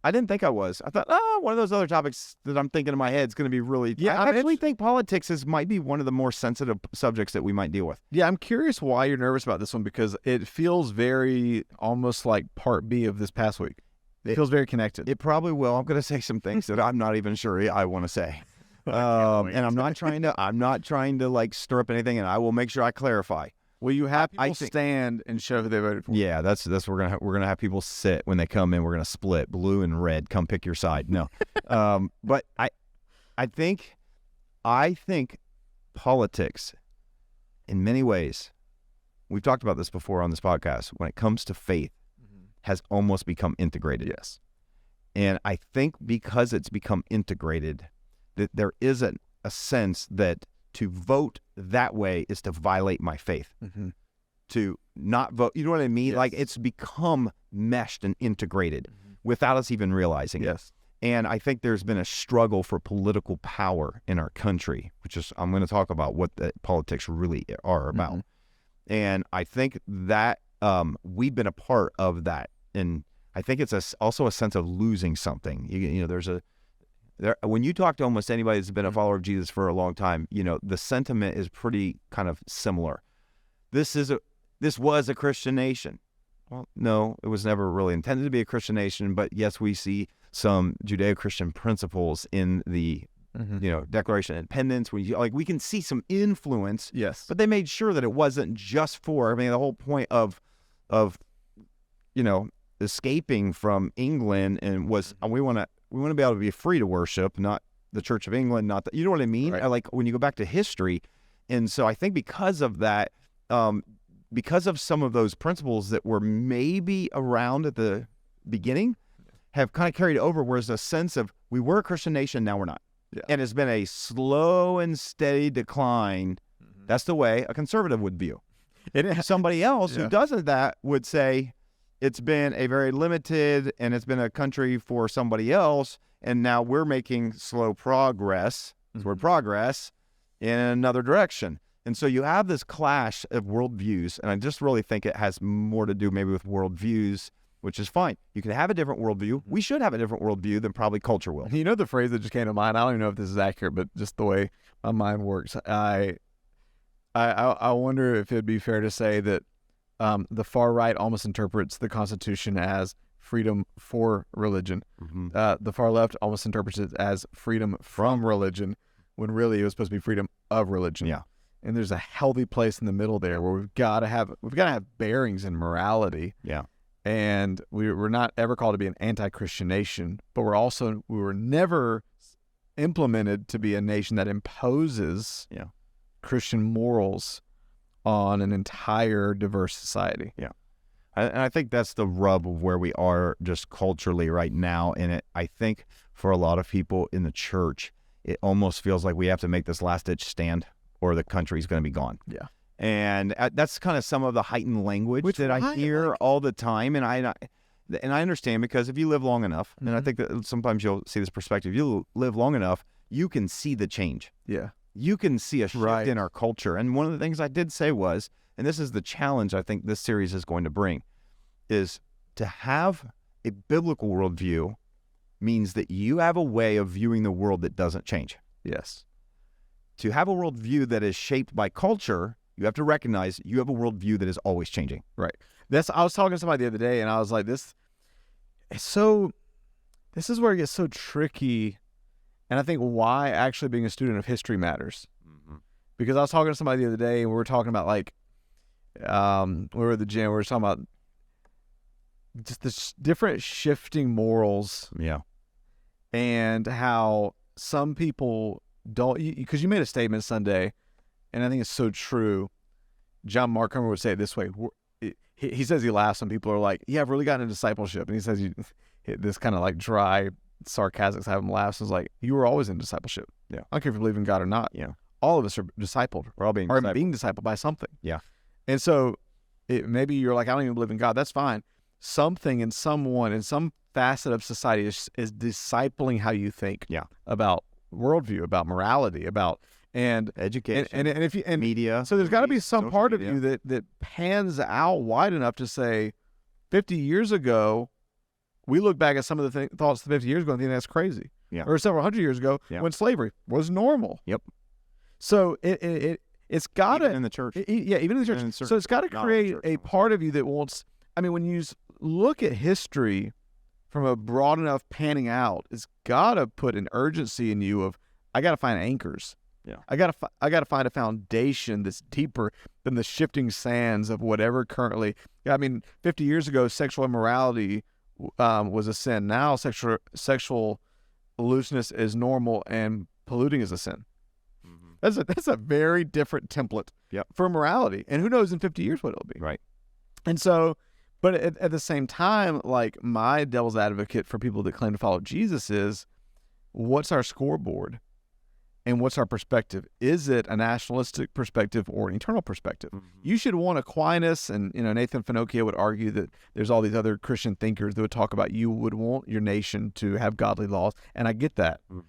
I didn't think I was. I thought, one of those other topics that I'm thinking in my head is going to be really, I actually think politics might be one of the more sensitive subjects that we might deal with. Yeah, I'm curious why you're nervous about this one, because it feels very almost like part B of this past week. It feels very connected. It probably will. I'm going to say some things that I'm not even sure I want to say. And I'm not trying to like stir up anything, and I will make sure I clarify. Will you have people stand and show who they voted for? Yeah, that's we're gonna have people sit when they come in. We're gonna split blue and red. Come pick your side. No, but I think politics, in many ways, we've talked about this before on this podcast. When it comes to faith, has almost become integrated. Yes, and I think because it's become integrated, that there isn't a sense that to vote that way is to violate my faith. To not vote, you know what I mean? Yes. Like, it's become meshed and integrated without us even realizing it. And I think there's been a struggle for political power in our country, which is, I'm going to talk about what the politics really are about. And I think that we've been a part of that. And I think it's also a sense of losing something. When you talk to almost anybody that's been a follower of Jesus for a long time, the sentiment is pretty kind of similar. This was a Christian nation. Well, no, it was never really intended to be a Christian nation, but yes, we see some Judeo-Christian principles in the Declaration of Independence. We can see some influence. Yes, but they made sure that it wasn't just for. I mean, the whole point of escaping from England and was we want to be able to be free to worship, not the Church of England, not the, you know what I mean? Right. Like when you go back to history. And so I think because of that, because of some of those principles that were maybe around at the beginning, have kind of carried over, whereas a sense of we were a Christian nation, now we're not. Yeah. And it's been a slow and steady decline. That's the way a conservative would view. Somebody else who doesn't that would say, it's been a very limited, and it's been a country for somebody else, and now we're making slow progress, progress, in another direction. And so you have this clash of worldviews, and I just really think it has more to do maybe with worldviews, which is fine. You can have a different worldview. We should have a different worldview than probably culture will. You know the phrase that just came to mind? I don't even know if this is accurate, but just the way my mind works, I wonder if it'd be fair to say that the far right almost interprets the Constitution as freedom for religion. The far left almost interprets it as freedom from religion, when really it was supposed to be freedom of religion. Yeah. And there's a healthy place in the middle there where we've got to have bearings in morality. Yeah. And we're not ever called to be an anti-Christian nation, but we were never implemented to be a nation that imposes Christian morals on an entire diverse society. Yeah. And I think that's the rub of where we are just culturally right now. And I think for a lot of people in the church, it almost feels like we have to make this last-ditch stand or the country's going to be gone. Yeah. And that's kind of some of the heightened language that I hear all the time. And I understand, because if you live long enough, and I think that sometimes you'll see this perspective, you live long enough, you can see the change. Yeah. You can see a shift in our culture. And one of the things I did say was, and this is the challenge I think this series is going to bring, is to have a biblical worldview means that you have a way of viewing the world that doesn't change. Yes. To have a worldview that is shaped by culture, you have to recognize you have a worldview that is always changing. Right. I was talking to somebody the other day, and I was like, this is where it gets so tricky. And I think why actually being a student of history matters. Mm-hmm. Because I was talking to somebody the other day, and we were talking about like, we were at the gym, we were talking about just the different shifting morals. Yeah. And how some people don't, because you made a statement Sunday, and I think it's so true. John Mark Comer would say it this way. He says he laughs when people are like, yeah, I've really gotten into discipleship. And he says this kind of like dry, sarcastic have him laughs. It's like, you were always in discipleship. Yeah. I don't care if you believe in God or not. Yeah. All of us are discipled. We're all being discipled by something. Yeah. And so maybe you're like, I don't even believe in God. That's fine. Something in someone, in some facet of society is discipling how you think about worldview, about morality, about and education, and if you and media. So there's got to be some part media. of you that pans out wide enough to say, 50 years ago, we look back at some of the thoughts 50 years ago and think that's crazy. Yeah. Or several hundred years ago when slavery was normal. Yep. So it's got to in the church. Even in the church. So it's got to create a part of you that wants. I mean, when you look at history from a broad enough panning out, it's got to put an urgency in you of, I got to find anchors. Yeah. I got to find a foundation that's deeper than the shifting sands of whatever currently. I mean, 50 years ago, sexual immorality was a sin. Now, sexual looseness is normal, and polluting is a sin. Mm-hmm. That's a very different template for morality. And who knows in 50 years what it'll be. Right. And so, but at the same time, like, my devil's advocate for people that claim to follow Jesus is, what's our scoreboard? And what's our perspective? Is it a nationalistic perspective or an eternal perspective? Mm-hmm. You should want Aquinas, and Nathan Finocchio would argue that there's all these other Christian thinkers that would talk about you would want your nation to have godly laws, and I get that. Mm-hmm.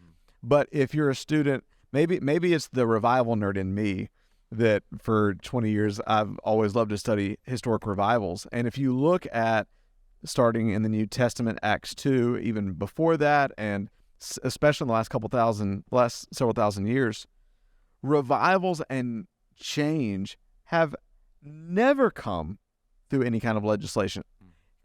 But if you're a student, maybe it's the revival nerd in me that for 20 years I've always loved to study historic revivals. And if you look at starting in the New Testament, Acts 2, even before that, and especially in the last several thousand years, revivals and change have never come through any kind of legislation.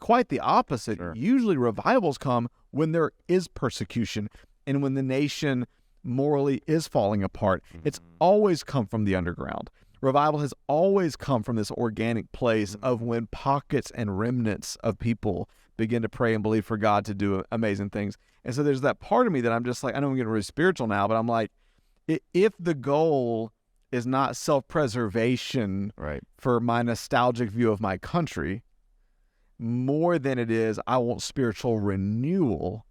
Quite the opposite. Sure. Usually revivals come when there is persecution and when the nation morally is falling apart. Mm-hmm. It's always come from the underground. Revival has always come from this organic place of when pockets and remnants of people begin to pray and believe for God to do amazing things. And so there's that part of me that I'm just like, I know I'm getting really spiritual now, but I'm like, if the goal is not self-preservation for my nostalgic view of my country, more than it is, I want spiritual renewal,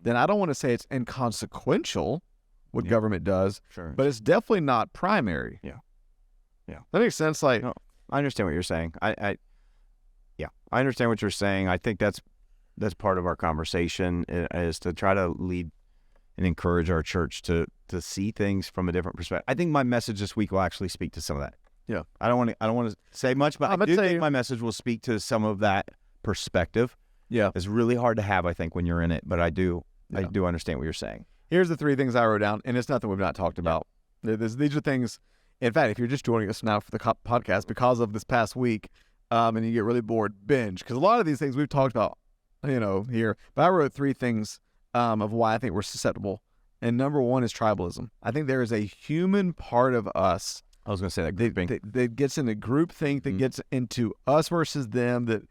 then I don't want to say it's inconsequential what government does, but it's definitely not primary. Yeah. That makes sense. Like, no, I understand what you're saying. I understand what you're saying. I think that's part of our conversation is to try to lead and encourage our church to see things from a different perspective. I think my message this week will actually speak to some of that. Yeah. I don't want to say much, but I do think my message will speak to some of that perspective. Yeah. It's really hard to have, I think, when you're in it, but I do understand what you're saying. Here's the 3 things I wrote down, and it's nothing we've not talked about. These are things, in fact, if you're just joining us now for the podcast because of this past week, and you get really bored, binge. Because a lot of these things we've talked about, here. But I wrote 3 things of why I think we're susceptible. And number 1 is tribalism. I think there is a human part of us. I was going to say that groupthink. That gets into groupthink, that gets into us versus them. That,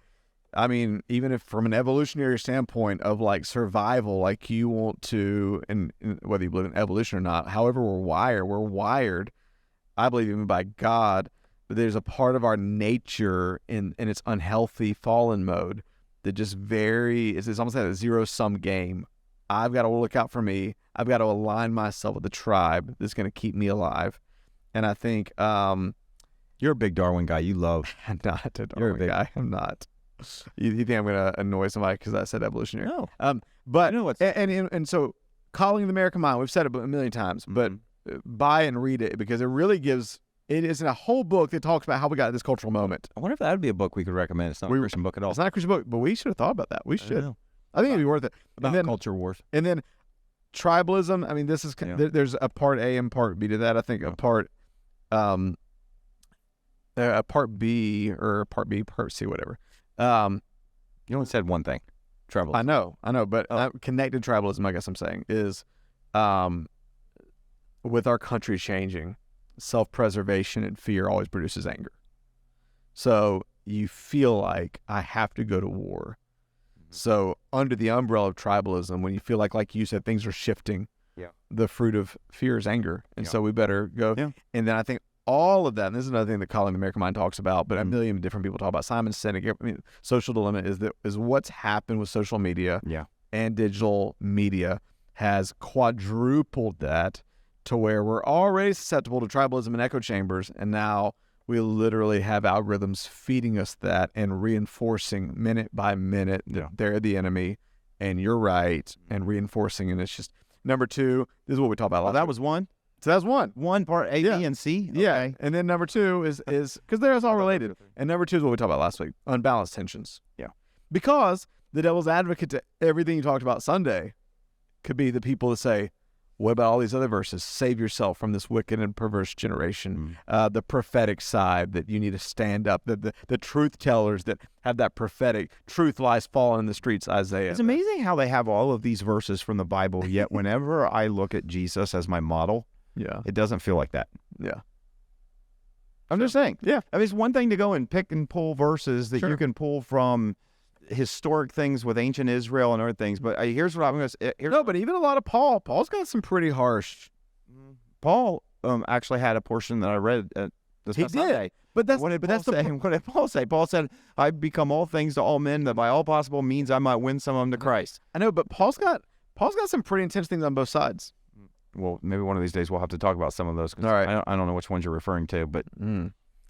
I mean, even if from an evolutionary standpoint of like survival, like you want to, and whether you believe in evolution or not, however we're wired, I believe even by God, but there's a part of our nature in its unhealthy fallen mode that just it's almost like a zero-sum game. I've got to look out for me. I've got to align myself with the tribe that's going to keep me alive. And I think you're a big Darwin guy. You love. I'm not a Darwin guy. I'm not. You think I'm going to annoy somebody because I said evolutionary? No. But and so calling the American mind, we've said it a million times, but buy and read it because it really gives. It is in a whole book that talks about how we got this cultural moment. I wonder if that would be a book we could recommend. It's not a Christian book at all. It's not a Christian book, but we should have thought about that. We should. I think it'd be worth it. About culture wars. And then tribalism. I mean, this is there's a part A and part B to that. I think a part B or part B, part C, whatever. You only said one thing. Tribalism. I know, but connected tribalism, I guess I'm saying, is with our country changing, self-preservation and fear always produces anger. So you feel like I have to go to war. So under the umbrella of tribalism, when you feel like you said, things are shifting, the fruit of fear is anger. And so we better go. Yeah. And then I think all of that, and this is another thing that Calling the American Mind talks about, but a million different people talk about. Simon Sinek, I mean, social dilemma is what's happened with social media and digital media has quadrupled that to where we're already susceptible to tribalism and echo chambers, and now we literally have algorithms feeding us that and reinforcing minute by minute that they're the enemy and you're right, and reinforcing. And it's just, number two, this is what we talked about. That was one. So that's one. One part, A, B, and C? Okay. Yeah. And then number two is because they're all related. And number two is what we talked about last week, unbalanced tensions. Yeah. Because the devil's advocate to everything you talked about Sunday could be the people that say, what about all these other verses? Save yourself from this wicked and perverse generation. The prophetic side, that you need to stand up. The truth tellers that have that prophetic truth lies falling in the streets, Isaiah. It's amazing how they have all of these verses from the Bible, yet whenever I look at Jesus as my model, it doesn't feel like that. Yeah. I'm just saying. Yeah. I mean, it's one thing to go and pick and pull verses that you can pull from historic things with ancient Israel and other things, but here's what I'm going to say. No, but even a lot of Paul's got some pretty harsh. Paul actually had a portion that I read this past Sunday. But that's what did Paul say? Paul said, "I've become all things to all men, that by all possible means I might win some of them to Christ." I know, but Paul's got some pretty intense things on both sides. Well, maybe one of these days we'll have to talk about some of those. All right. I don't know which ones you're referring to, but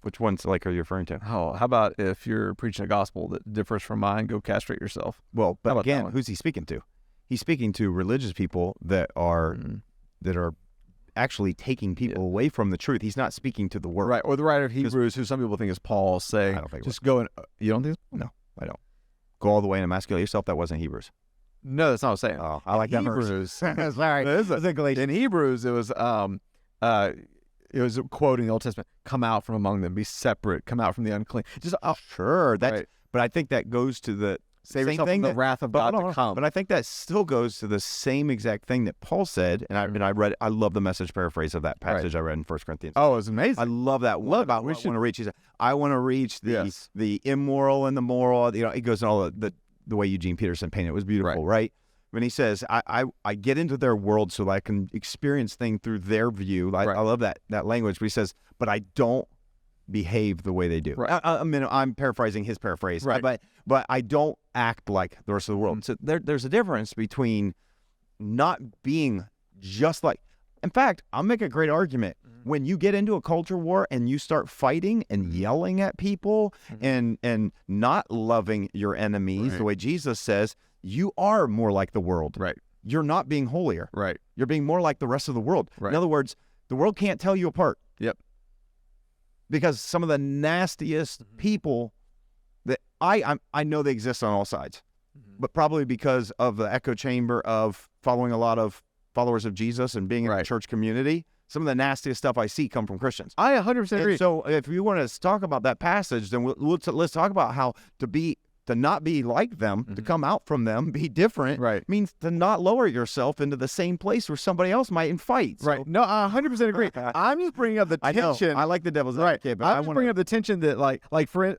which ones are you referring to? Oh, how about if you're preaching a gospel that differs from mine, go castrate yourself? Well, but again, who's he speaking to? He's speaking to religious people that are actually taking people away from the truth. He's not speaking to the word. Right, or the writer of Hebrews, who some people think is Paul, saying, I don't think just go and, you don't think so? No, I don't. Go all the way and emasculate yourself. That wasn't Hebrews. No, that's not what I'm saying. Oh, I like that verse. Hebrews. Sorry. In Hebrews, it was quoting the Old Testament, come out from among them, be separate, come out from the unclean. Just sure, but I think that goes to the save same yourself thing from the wrath of God to come. But I think that still goes to the same exact thing that Paul said, and I love the Message paraphrase of that passage I read in 1 Corinthians. Oh, it was amazing. I love that. What about we want to reach? He said, I want to reach the immoral and the moral. You know, it goes in all the way Eugene Peterson painted. It was beautiful, right? When he says, I get into their world so that I can experience things through their view. I love that language. But he says, but I don't behave the way they do. Right. I'm paraphrasing his paraphrase. Right. But I don't act like the rest of the world. So there's a difference between not being just like. In fact, I'll make a great argument. When you get into a culture war and you start fighting and yelling at people and not loving your enemies the way Jesus says, you are more like the world. Right. You're not being holier. Right. You're being more like the rest of the world. Right. In other words, the world can't tell you apart. Yep. Because some of the nastiest people that I know they exist on all sides, but probably because of the echo chamber of following a lot of followers of Jesus and being in a church community, some of the nastiest stuff I see come from Christians. I 100% agree. So if you want to talk about that passage, then let's talk about how to not be like them, to come out from them, be different, means to not lower yourself into the same place where somebody else might fight. So, right. No, I 100% agree. I'm just bringing up the tension. I like the devil's advocate, but I'm just bringing up the tension that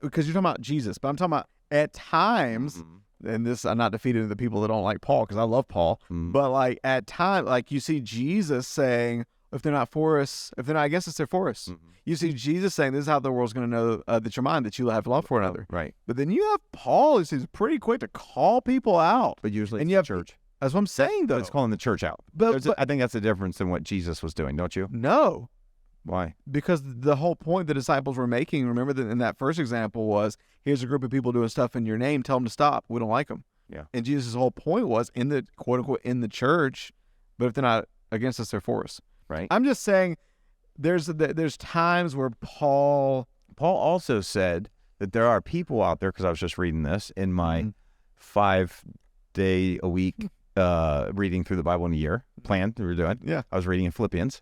because you're talking about Jesus, but I'm talking about at times, and this, I'm not defeating the people that don't like Paul, because I love Paul, but at times, you see Jesus saying, if they're not for us, if they're not against us, they're for us. You see Jesus saying, this is how the world's going to know that you're mine, that you have love for another. Right. But then you have Paul, who's pretty quick to call people out. But usually you have church. That's what I'm saying, though. But it's calling the church out. But I think that's the difference in what Jesus was doing, don't you? No. Why? Because the whole point the disciples were making, remember that in that first example was, here's a group of people doing stuff in your name, tell them to stop. We don't like them. Yeah. And Jesus' whole point was, in the quote-unquote, in the church, but if they're not against us, they're for us. Right. I'm just saying there's times where Paul also said that there are people out there, because I was just reading this in my 5-day-a-week reading through the Bible in a year plan that we're doing. Yeah. I was reading in Philippians,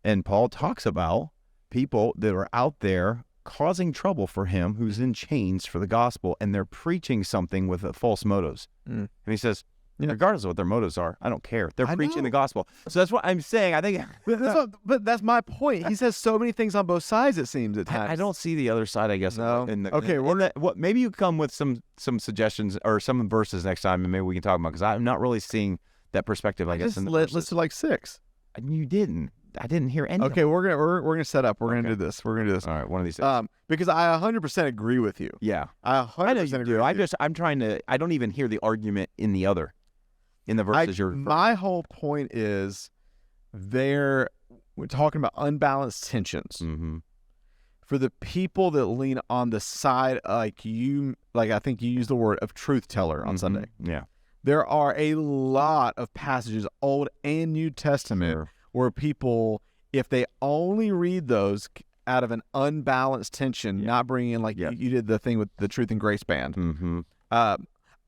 and Paul talks about people that are out there causing trouble for him, who's in chains for the gospel, and they're preaching something with false motives. And he says, regardless of what their motives are. I don't care. They're I preaching know. the gospel. So that's what I'm saying. I think But that's my point. He says so many things on both sides, it seems, at times. I don't see the other side, I guess. No. Okay, maybe you come with some suggestions or some verses next time, and maybe we can talk about, because I'm not really seeing that perspective, I guess. Just let's do like 6. You didn't. I didn't hear any. Okay, we're gonna set up. We're gonna do this. We're gonna do this. All right, one of these days. Because I 100% agree with you. Yeah, I 100% agree. With you. I'm trying to. I don't even hear the argument in the verses you're. My whole point is, we're talking about unbalanced tensions. Mm-hmm. For the people that lean on the side, like I think you used the word of truth teller on Sunday. Yeah, there are a lot of passages, Old and New Testament, where people, if they only read those out of an unbalanced tension, not bringing in you did the thing with the Truth and Grace band. Mm-hmm.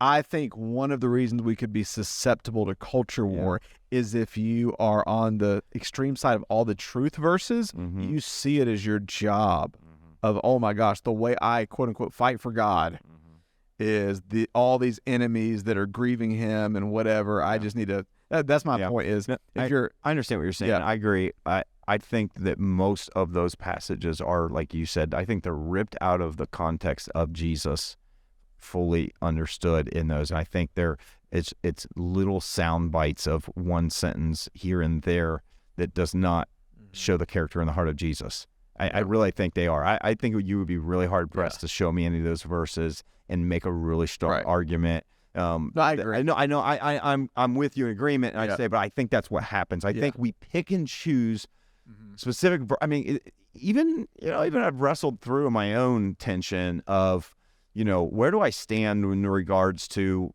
I think one of the reasons we could be susceptible to culture war is if you are on the extreme side of all the truth verses, you see it as your job of, oh my gosh, the way I quote unquote fight for God is all these enemies that are grieving him and whatever. I just need to. That's my point. Is I understand what you're saying. I agree. I think that most of those passages are, like you said, I think they're ripped out of the context of Jesus, fully understood in those. And I think it's little sound bites of one sentence here and there that does not show the character and the heart of Jesus. I really think they are. I think you would be really hard pressed to show me any of those verses and make a really strong argument. No, I agree. I know. I'm with you in agreement. And I say, but I think that's what happens. I think we pick and choose specific. I mean, even I've wrestled through my own tension of, where do I stand in regards to,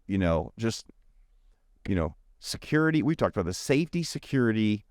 security. We've talked about the safety, security,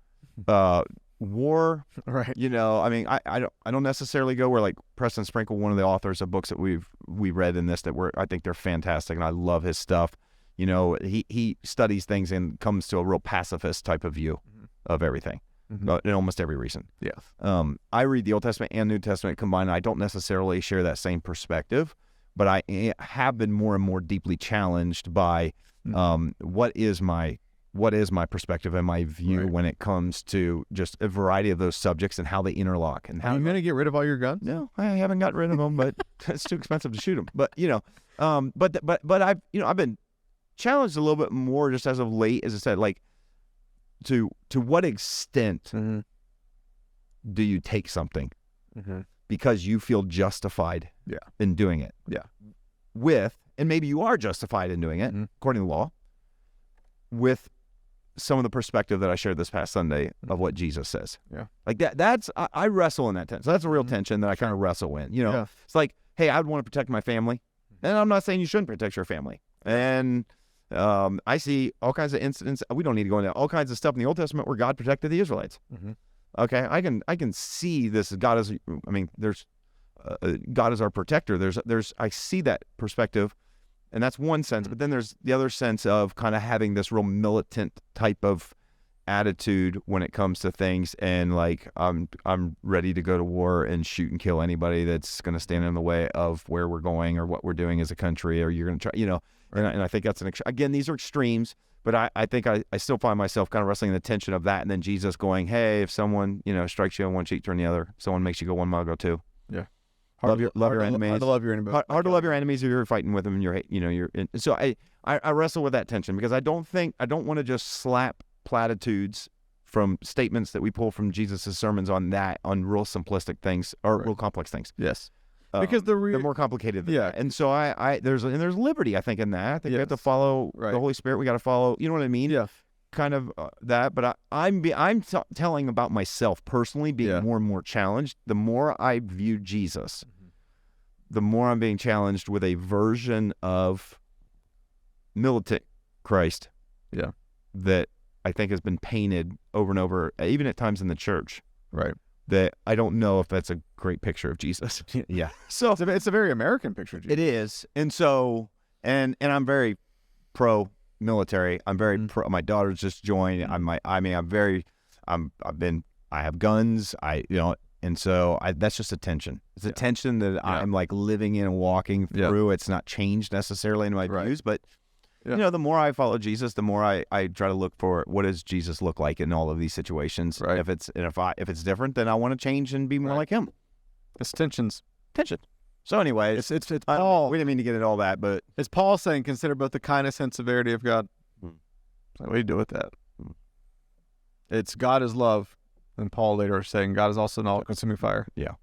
war. Right. I mean, I don't necessarily go where, like, Preston Sprinkle, one of the authors of books that we read in this I think they're fantastic, and I love his stuff. He studies things and comes to a real pacifist type of view of everything, in almost every reason. Yeah. I read the Old Testament and New Testament combined. I don't necessarily share that same perspective, but I have been more and more deeply challenged by what is my perspective and my view when it comes to just a variety of those subjects and how they interlock. And how are you going to get rid of all your guns? No, I haven't gotten rid of them, but it's too expensive to shoot them. But but I've been challenged a little bit more just as of late, as I said, like to what extent do you take something because you feel justified in doing it? Yeah. And maybe you are justified in doing it according to law, with some of the perspective that I shared this past Sunday of what Jesus says. Yeah. Like that's I wrestle in that tension. So that's a real tension that I kind of wrestle in. It's like, hey, I would want to protect my family. And I'm not saying you shouldn't protect your family. And I see all kinds of incidents. We don't need to go into all kinds of stuff in the Old Testament where God protected the Israelites. Okay, I can see this. God is. I mean, there's God is our protector. I see that perspective. And that's one sense, but then there's the other sense of kind of having this real militant type of attitude when it comes to things, and like I'm ready to go to war and shoot and kill anybody that's going to stand in the way of where we're going or what we're doing as a country, or you're going to try, and I think that's again, these are extremes, but I think I still find myself kind of wrestling the tension of that, and then Jesus going, hey, if someone strikes you on one cheek, turn the other. If someone makes you go 1 mile, go 2. Yeah. Love your enemies. Hard to love your enemies. Hard to love your enemies if you're fighting with them and you're so I wrestle with that tension, because I don't want to just slap platitudes from statements that we pull from Jesus' sermons on real simplistic things or real complex things. Yes. Because they're more complicated than that. And so there's liberty, I think, in that. I think we have to follow the Holy Spirit. We got to follow, you know what I mean? Yeah. Kind of that, but I'm telling about myself personally being more and more challenged. The more I view Jesus, the more I'm being challenged with a version of militant Christ, that I think has been painted over and over, even at times in the church, right? That I don't know if that's a great picture of Jesus. Yeah, so it's a very American picture of Jesus. It is, and so and I'm very pro military. I'm very pro. My daughter's just joined. I have guns. And so that's just a tension. It's a tension that I'm like living in and walking through. It's not changed necessarily in my views, but the more I follow Jesus, the more I try to look for what does Jesus look like in all of these situations. Right. If it's different, then I want to change and be more like him. It's tension. So anyways, It's Paul. We didn't mean to get into all that, but It's Paul saying, consider both the kindness and severity of God. Hmm. So what do you do with that? It's God is love. And Paul later saying God is also an all-consuming fire. Yeah.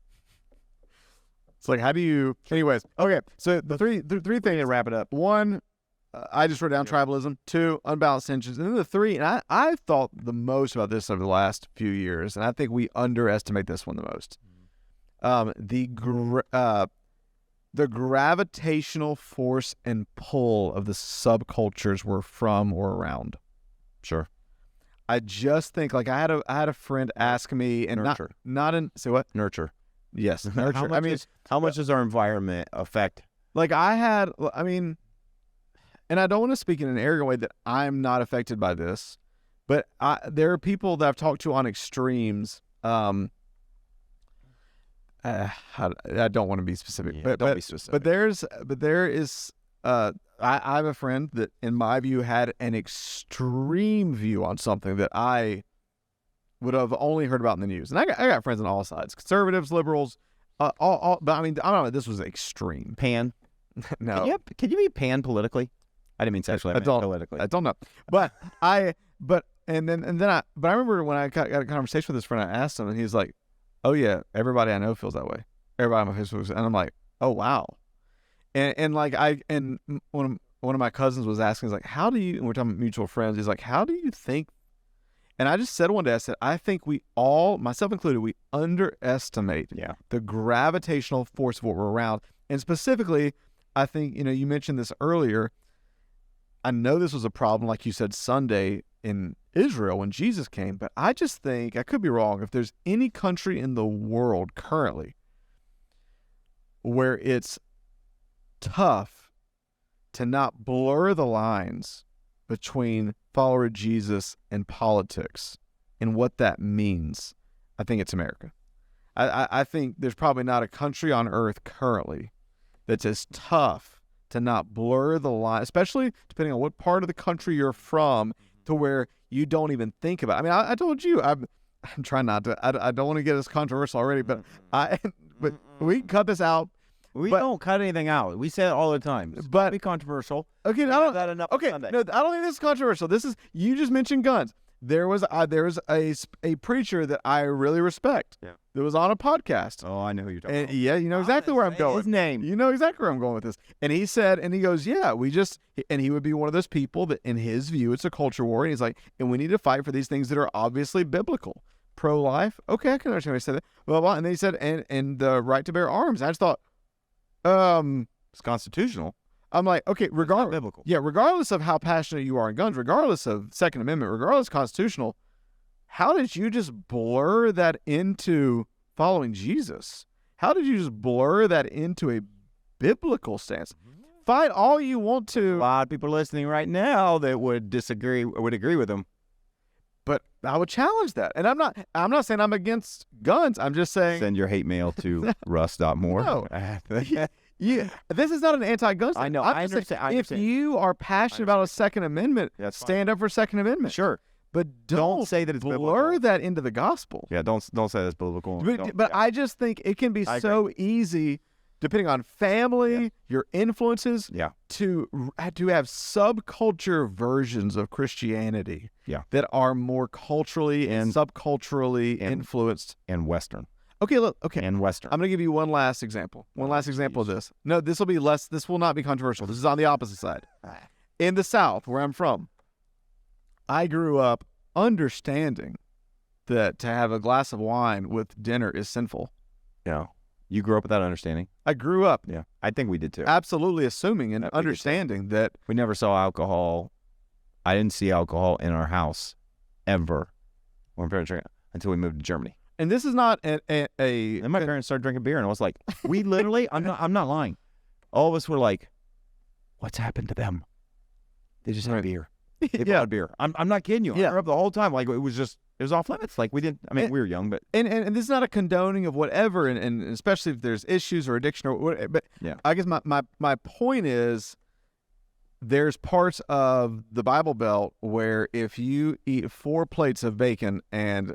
It's like, how do you... Anyways, okay. So the three things to wrap it up. One, I just wrote down tribalism. 2, unbalanced tensions. And then the 3, and I thought the most about this over the last few years, and I think we underestimate this one the most. The gravitational force and pull of the subcultures we're from or around. sure. I just think, like, I had a friend ask me, and Nurture. not in say what? Nurture. Yes, nurture. How much does our environment affect? Like and I don't want to speak in an arrogant way that I'm not affected by this, but there are people that I've talked to on extremes. I don't want to be specific, but don't be specific. but there is. I have a friend that, in my view, had an extreme view on something that I would have only heard about in the news. And I got friends on all sides, conservatives, liberals, all. But I mean, I don't know. This was extreme. Pan. No, Can you be pan politically? I didn't mean sexually. I meant politically. I don't know. But I remember when I got a conversation with this friend, I asked him, and he's like, "Oh yeah, everybody I know feels that way. Everybody on my Facebook," and I'm like, "Oh wow." And one of my cousins was asking, he's like, how do you, and we're talking about mutual friends, he's like, how do you think, and I just said one day, I said, I think we all, myself included, we underestimate the gravitational force of what we're around. And specifically, I think, you mentioned this earlier, I know this was a problem, like you said, Sunday in Israel when Jesus came, but I just think, I could be wrong, if there's any country in the world currently where it's tough to not blur the lines between follower of Jesus and politics and what that means, I think it's America. I think there's probably not a country on earth currently that's as tough to not blur the line, especially depending on what part of the country you're from, to where you don't even think about it. I mean, I told you, I'm trying not to, I don't want to get as controversial already, but we can cut this out. We don't cut anything out. We say it all the time. It's but be controversial. Okay, I don't that enough. Okay, Sunday. no, I don't think this is controversial. This is, you just mentioned guns. There was a preacher that I really respect. Yeah. That was on a podcast. Oh, I know who you're talking And about. yeah, you know exactly where I'm going. His name. You know exactly where I'm going with this. And he said, and he goes, yeah, and he would be one of those people that, in his view, it's a culture war. And he's like, and we need to fight for these things that are obviously biblical. Pro-life. Okay, I can understand why he said that. Blah, blah. And then he said, and the right to bear arms. And I just thought, it's constitutional. I'm like, okay, regardless, biblical. Yeah, regardless of how passionate you are in guns, regardless of Second Amendment, regardless of constitutional, how did you just blur that into following Jesus? How did you just blur that into a biblical stance? Fight all you want to. A lot of people listening right now that would disagree or would agree with him. But I would challenge that. And I'm not saying I'm against guns. I'm just saying, Send your hate mail to russ.moore. No. Yeah, this is not an anti-gun stand. I know. I'm I just saying, understand. if you are passionate about a Second Amendment, That's stand up for Second Amendment. Sure. But Don't say that it's blur biblical. that into the gospel. Yeah, don't say that's biblical. But I just think it can be so easy, depending on family, your influences, to have subculture versions of Christianity that are more culturally and subculturally influenced. And Western. Okay, look. Okay, And Western. I'm going to give you one last example. One last example of this. No, this will be less. This will not be controversial. This is on the opposite side. In the South, where I'm from, I grew up understanding that to have a glass of wine with dinner is sinful. Yeah. You grew up with that understanding? I grew up. Yeah. I think we did too. Absolutely assuming and understanding that. We never saw alcohol. I didn't see alcohol in our house ever when my parents drank until we moved to Germany. And this is not Then my parents started drinking beer, and I was like, we literally, I'm not lying. All of us were like, what's happened to them? They just had beer. They bought beer. I'm not kidding you. I grew up the whole time. Like, it was off limits. Like, we didn't, we were young, but. And this is not a condoning of whatever, and especially if there's issues or addiction or whatever. But I guess my point is there's parts of the Bible Belt where if you eat 4 plates of bacon and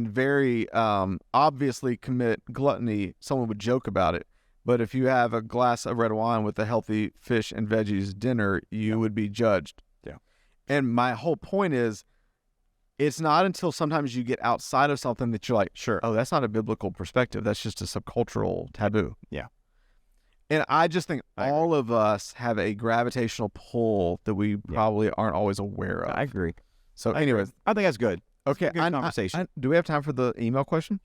very obviously commit gluttony, someone would joke about it. But if you have a glass of red wine with a healthy fish and veggies dinner, you would be judged. Yeah. And my whole point is, it's not until sometimes you get outside of something that you're like, Sure. oh, that's not a biblical perspective. That's just a subcultural taboo. Yeah. And I just think all of us have a gravitational pull that we probably aren't always aware of. I agree. So anyways, I think that's good. okay. Good conversation. Do we have time for the email question?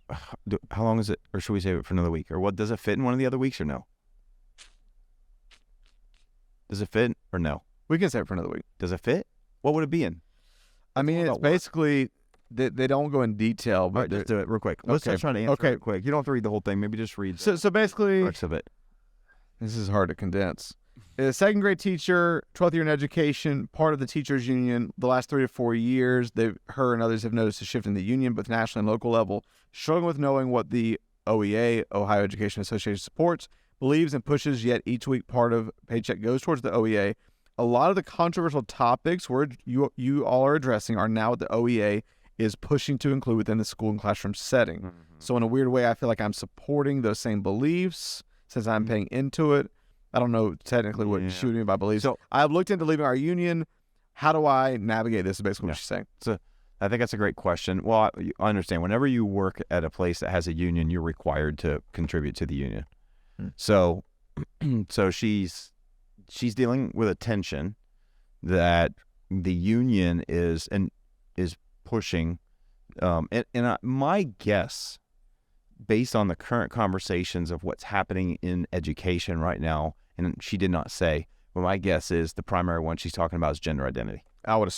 How long is it? Or should we save it for another week? Or what, does it fit in one of the other weeks or no? Does it fit or no? We can save it for another week. Does it fit? What would it be in? I mean, it's basically, they don't go in detail. But all right, just do it real quick. Let's just try to answer it quick. You don't have to read the whole thing. Maybe just read so basically, parts of it. This is hard to condense. A second grade teacher, 12th year in education, part of the teachers union. The last 3 to 4 years, her and others have noticed a shift in the union, both national and local level, struggling with knowing what the OEA, Ohio Education Association, supports, believes, and pushes, yet each week part of paycheck goes towards the OEA. A lot of the controversial topics you all are addressing are now what the OEA is pushing to include within the school and classroom setting. Mm-hmm. So in a weird way, I feel like I'm supporting those same beliefs since I'm paying into it. I don't know technically what she would mean by beliefs. So I've looked into leaving our union. How do I navigate this is basically what she's saying. So I think that's a great question. Well, I understand. Whenever you work at a place that has a union, you're required to contribute to the union. So she's dealing with a tension that the union is pushing. My guess, based on the current conversations of what's happening in education right now, and she did not say, but my guess is the primary one she's talking about is gender identity. I would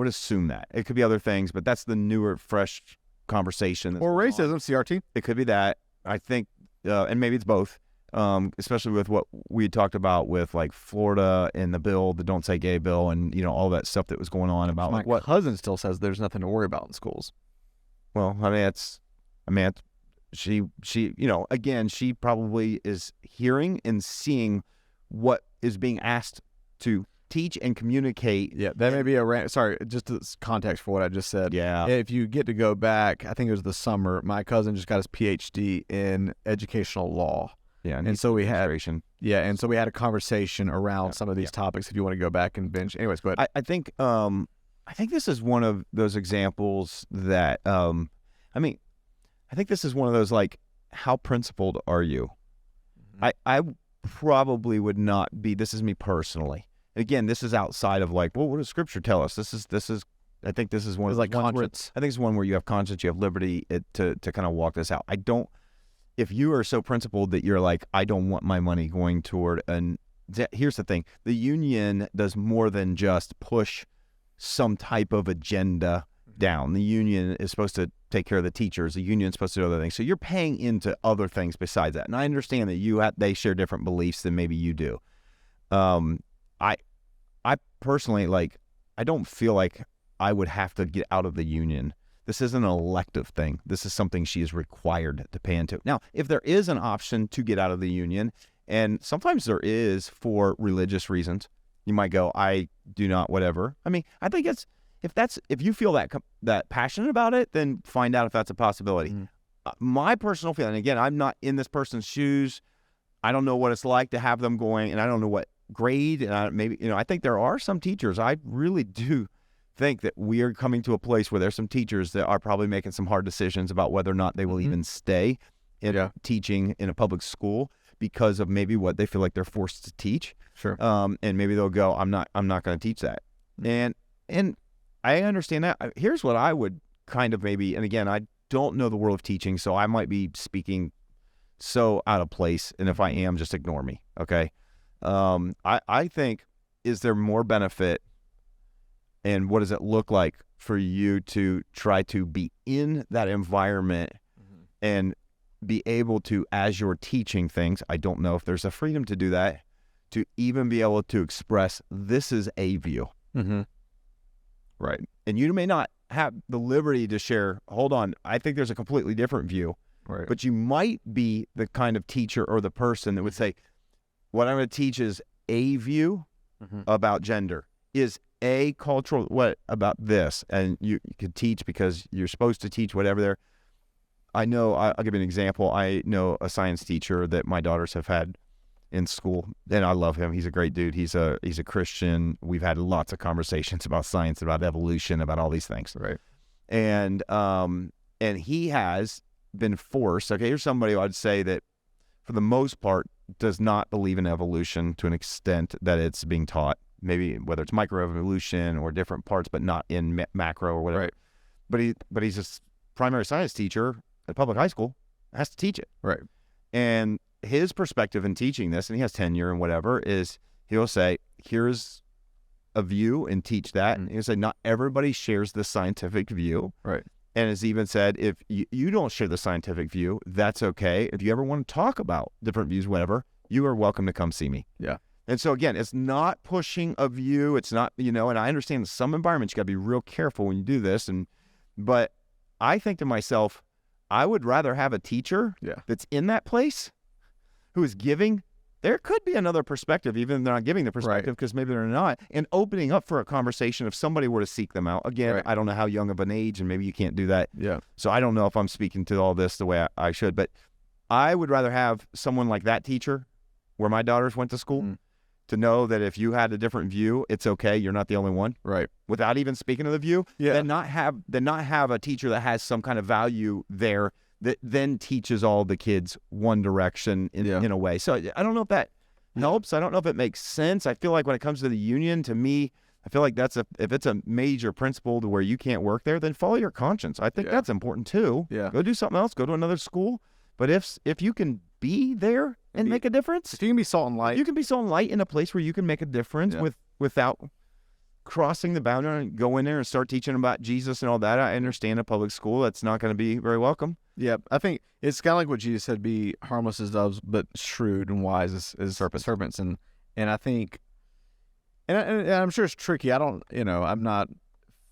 assume that. It could be other things, but that's the newer, fresh conversation. Or racism, CRT. It could be that. I think, and maybe it's both, especially with what we talked about with like Florida and the bill, the Don't Say Gay bill, and all that stuff that was going on about my cousin still says there's nothing to worry about in schools. Well, she again, she probably is hearing and seeing what is being asked to teach and communicate. Yeah, that may be sorry, just context for what I just said. Yeah. If you get to go back, I think it was the summer, my cousin just got his PhD in educational law. Yeah, and so we had a conversation around some of these topics if you want to go back and binge. Anyways, go ahead. I think this is one of those examples that I think this is one of those, like, how principled are you? Mm-hmm. I probably would not be. This is me personally. Again, this is outside of like, well, what does Scripture tell us? This is. I think this is one of like conscience. I think it's one where you have conscience, you have liberty to kind of walk this out. I don't. If you are so principled that you're like, I don't want my money going toward here's the thing: the union does more than just push some type of agenda down. The union is supposed to take care of the teachers. The union is supposed to do other things. So you're paying into other things besides that. And I understand that they share different beliefs than maybe you do. I personally, like, I don't feel like I would have to get out of the union. This isn't an elective thing. This is something she is required to pay into. Now, if there is an option to get out of the union, and sometimes there is for religious reasons, you might go, I do not, whatever. I mean, I think if you feel that passionate about it, then find out if that's a possibility. Mm. My personal feeling, again, I'm not in this person's shoes. I don't know what it's like to have them going, and I don't know what grade, and I think there are some teachers. I really do think that we are coming to a place where there's some teachers that are probably making some hard decisions about whether or not they will even stay in teaching in a public school because of maybe what they feel like they're forced to teach. Sure. And maybe they'll go, I'm not going to teach that. And I understand that. Here's what I would kind of maybe, and again, I don't know the world of teaching, so I might be speaking so out of place. And if I am, just ignore me. Okay. I think, is there more benefit, and what does it look like for you to try to be in that environment and be able to, as you're teaching things, I don't know if there's a freedom to do that, to even be able to express, this is a view. Mm-hmm. Right. And you may not have the liberty to share, hold on, I think there's a completely different view. Right. But you might be the kind of teacher or the person that would say, what I'm going to teach is a view, about gender is a cultural, what about this? And you could teach because you're supposed to teach whatever there. I know, I'll give you an example. I know a science teacher that my daughters have had in school, and I love him. He's a great dude. He's a Christian. We've had lots of conversations about science, about evolution, about all these things. Right. And he has been forced. Okay, here's somebody who I'd say that for the most part does not believe in evolution to an extent that it's being taught. Maybe whether it's microevolution or different parts, but not in macro or whatever. Right. But he's a primary science teacher at public high school, has to teach it. Right. And his perspective in teaching this, and he has tenure and whatever, is he'll say, here's a view and teach that. And he'll say, not everybody shares the scientific view. Right. And has even said, if you don't share the scientific view, that's okay. If you ever want to talk about different views, whatever, you are welcome to come see me. Yeah. And so again, it's not pushing a view. It's not, and I understand in some environments, you got to be real careful when you do this. But I think to myself, I would rather have a teacher that's in that place who is giving. There could be another perspective, even if they're not giving the perspective, because maybe they're not, and opening up for a conversation if somebody were to seek them out. Again, I don't know how young of an age, and maybe you can't do that. Yeah. So I don't know if I'm speaking to all this the way I should, but I would rather have someone like that teacher where my daughters went to school to know that if you had a different view, it's okay. You're not the only one. Right. Without even speaking of the view, then not have a teacher that has some kind of value there that then teaches all the kids one direction in a way. So I don't know if that helps. I don't know if it makes sense. I feel like when it comes to the union, to me, I feel like if it's a major principle to where you can't work there, then follow your conscience. I think that's important too. Yeah. Go do something else. Go to another school. But if you can be there and make a difference, if you can be salt and light, you can be salt and light in a place where you can make a difference without crossing the boundary and go in there and start teaching about Jesus and all that. I understand a public school that's not going to be very welcome. Yeah, I think it's kind of like what Jesus said: "Be harmless as doves, but shrewd and wise as serpents." And I think, and I'm sure it's tricky. I'm not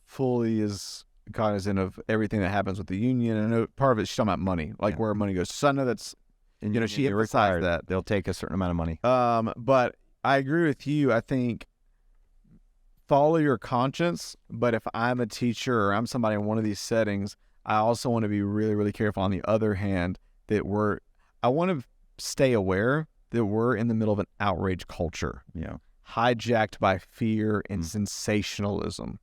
fully as cognizant of everything that happens with the union. I know part of it's talking about money, like where money goes. So I know that's, she emphasized that they'll take a certain amount of money. But I agree with you. I think follow your conscience. But if I'm a teacher or I'm somebody in one of these settings, I also want to be really, really careful. On the other hand, I want to stay aware that we're in the middle of an outrage culture, hijacked by fear and sensationalism.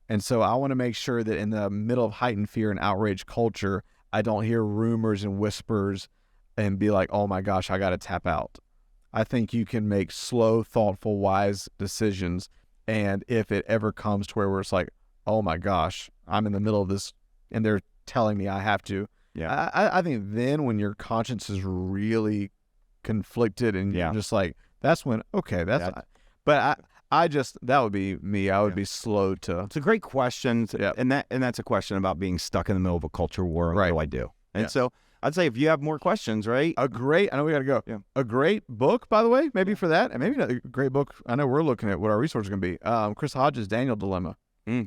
And so I want to make sure that in the middle of heightened fear and outrage culture, I don't hear rumors and whispers and be like, oh my gosh, I got to tap out. I think you can make slow, thoughtful, wise decisions. And if it ever comes to where it's like, oh my gosh, I'm in the middle of this and they're telling me I have to. Yeah. I think then when your conscience is really conflicted and you're just like, that's when, okay, but that would be me. I would be slow to. It's a great question. And that's a question about being stuck in the middle of a culture war. What do I do? And so I'd say if you have more questions, right? I know we got to go. Yeah. A great book, by the way, maybe for that. And maybe not a great book. I know we're looking at what our resources are going to be. Chris Hodges' Daniel Dilemma.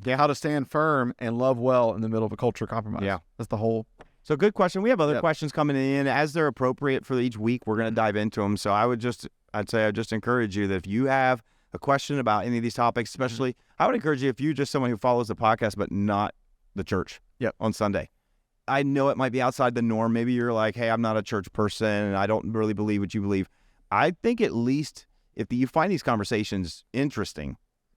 How to stand firm and love well in the middle of a culture compromise. Yeah. That's the whole. So good question. We have other questions coming in as they're appropriate for each week. We're going to dive into them. So I'd just encourage you that if you have a question about any of these topics, especially, I would encourage you, if you're just someone who follows the podcast but not the church on Sunday. I know it might be outside the norm. Maybe you're like, hey, I'm not a church person and I don't really believe what you believe. I think at least if you find these conversations interesting,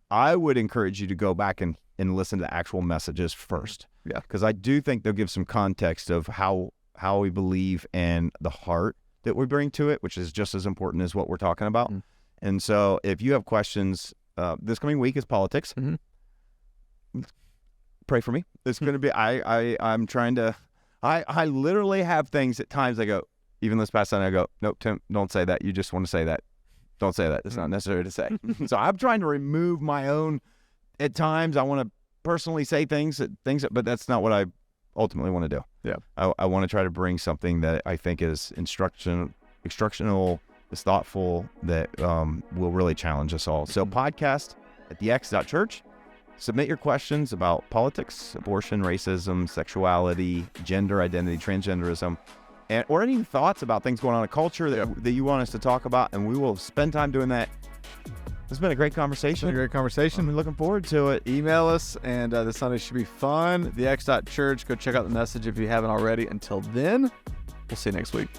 I would encourage you to go back and listen to the actual messages first. Yeah. Because I do think they'll give some context of how we believe and the heart that we bring to it, which is just as important as what we're talking about. And so if you have questions, this coming week is politics. Pray for me. It's going to be, I'm trying to, I literally have things at times I go, even this past Sunday, I go, nope, Tim, don't say that. You just want to say that. Don't say that. It's not necessary to say. So I'm trying to remove my own, at times I want to personally say things, but that's not what I ultimately want to do. Yeah. I want to try to bring something that I think is instructional, is thoughtful, that will really challenge us all. So podcast at thex.church. Submit your questions about politics, abortion, racism, sexuality, gender identity, transgenderism, or any thoughts about things going on in culture that you want us to talk about, and we will spend time doing that It's been a great conversation. Great conversation. I'm looking forward to it. Email us, and this Sunday should be fun. TheX.Church. Go check out the message if you haven't already. Until then, we'll see you next week.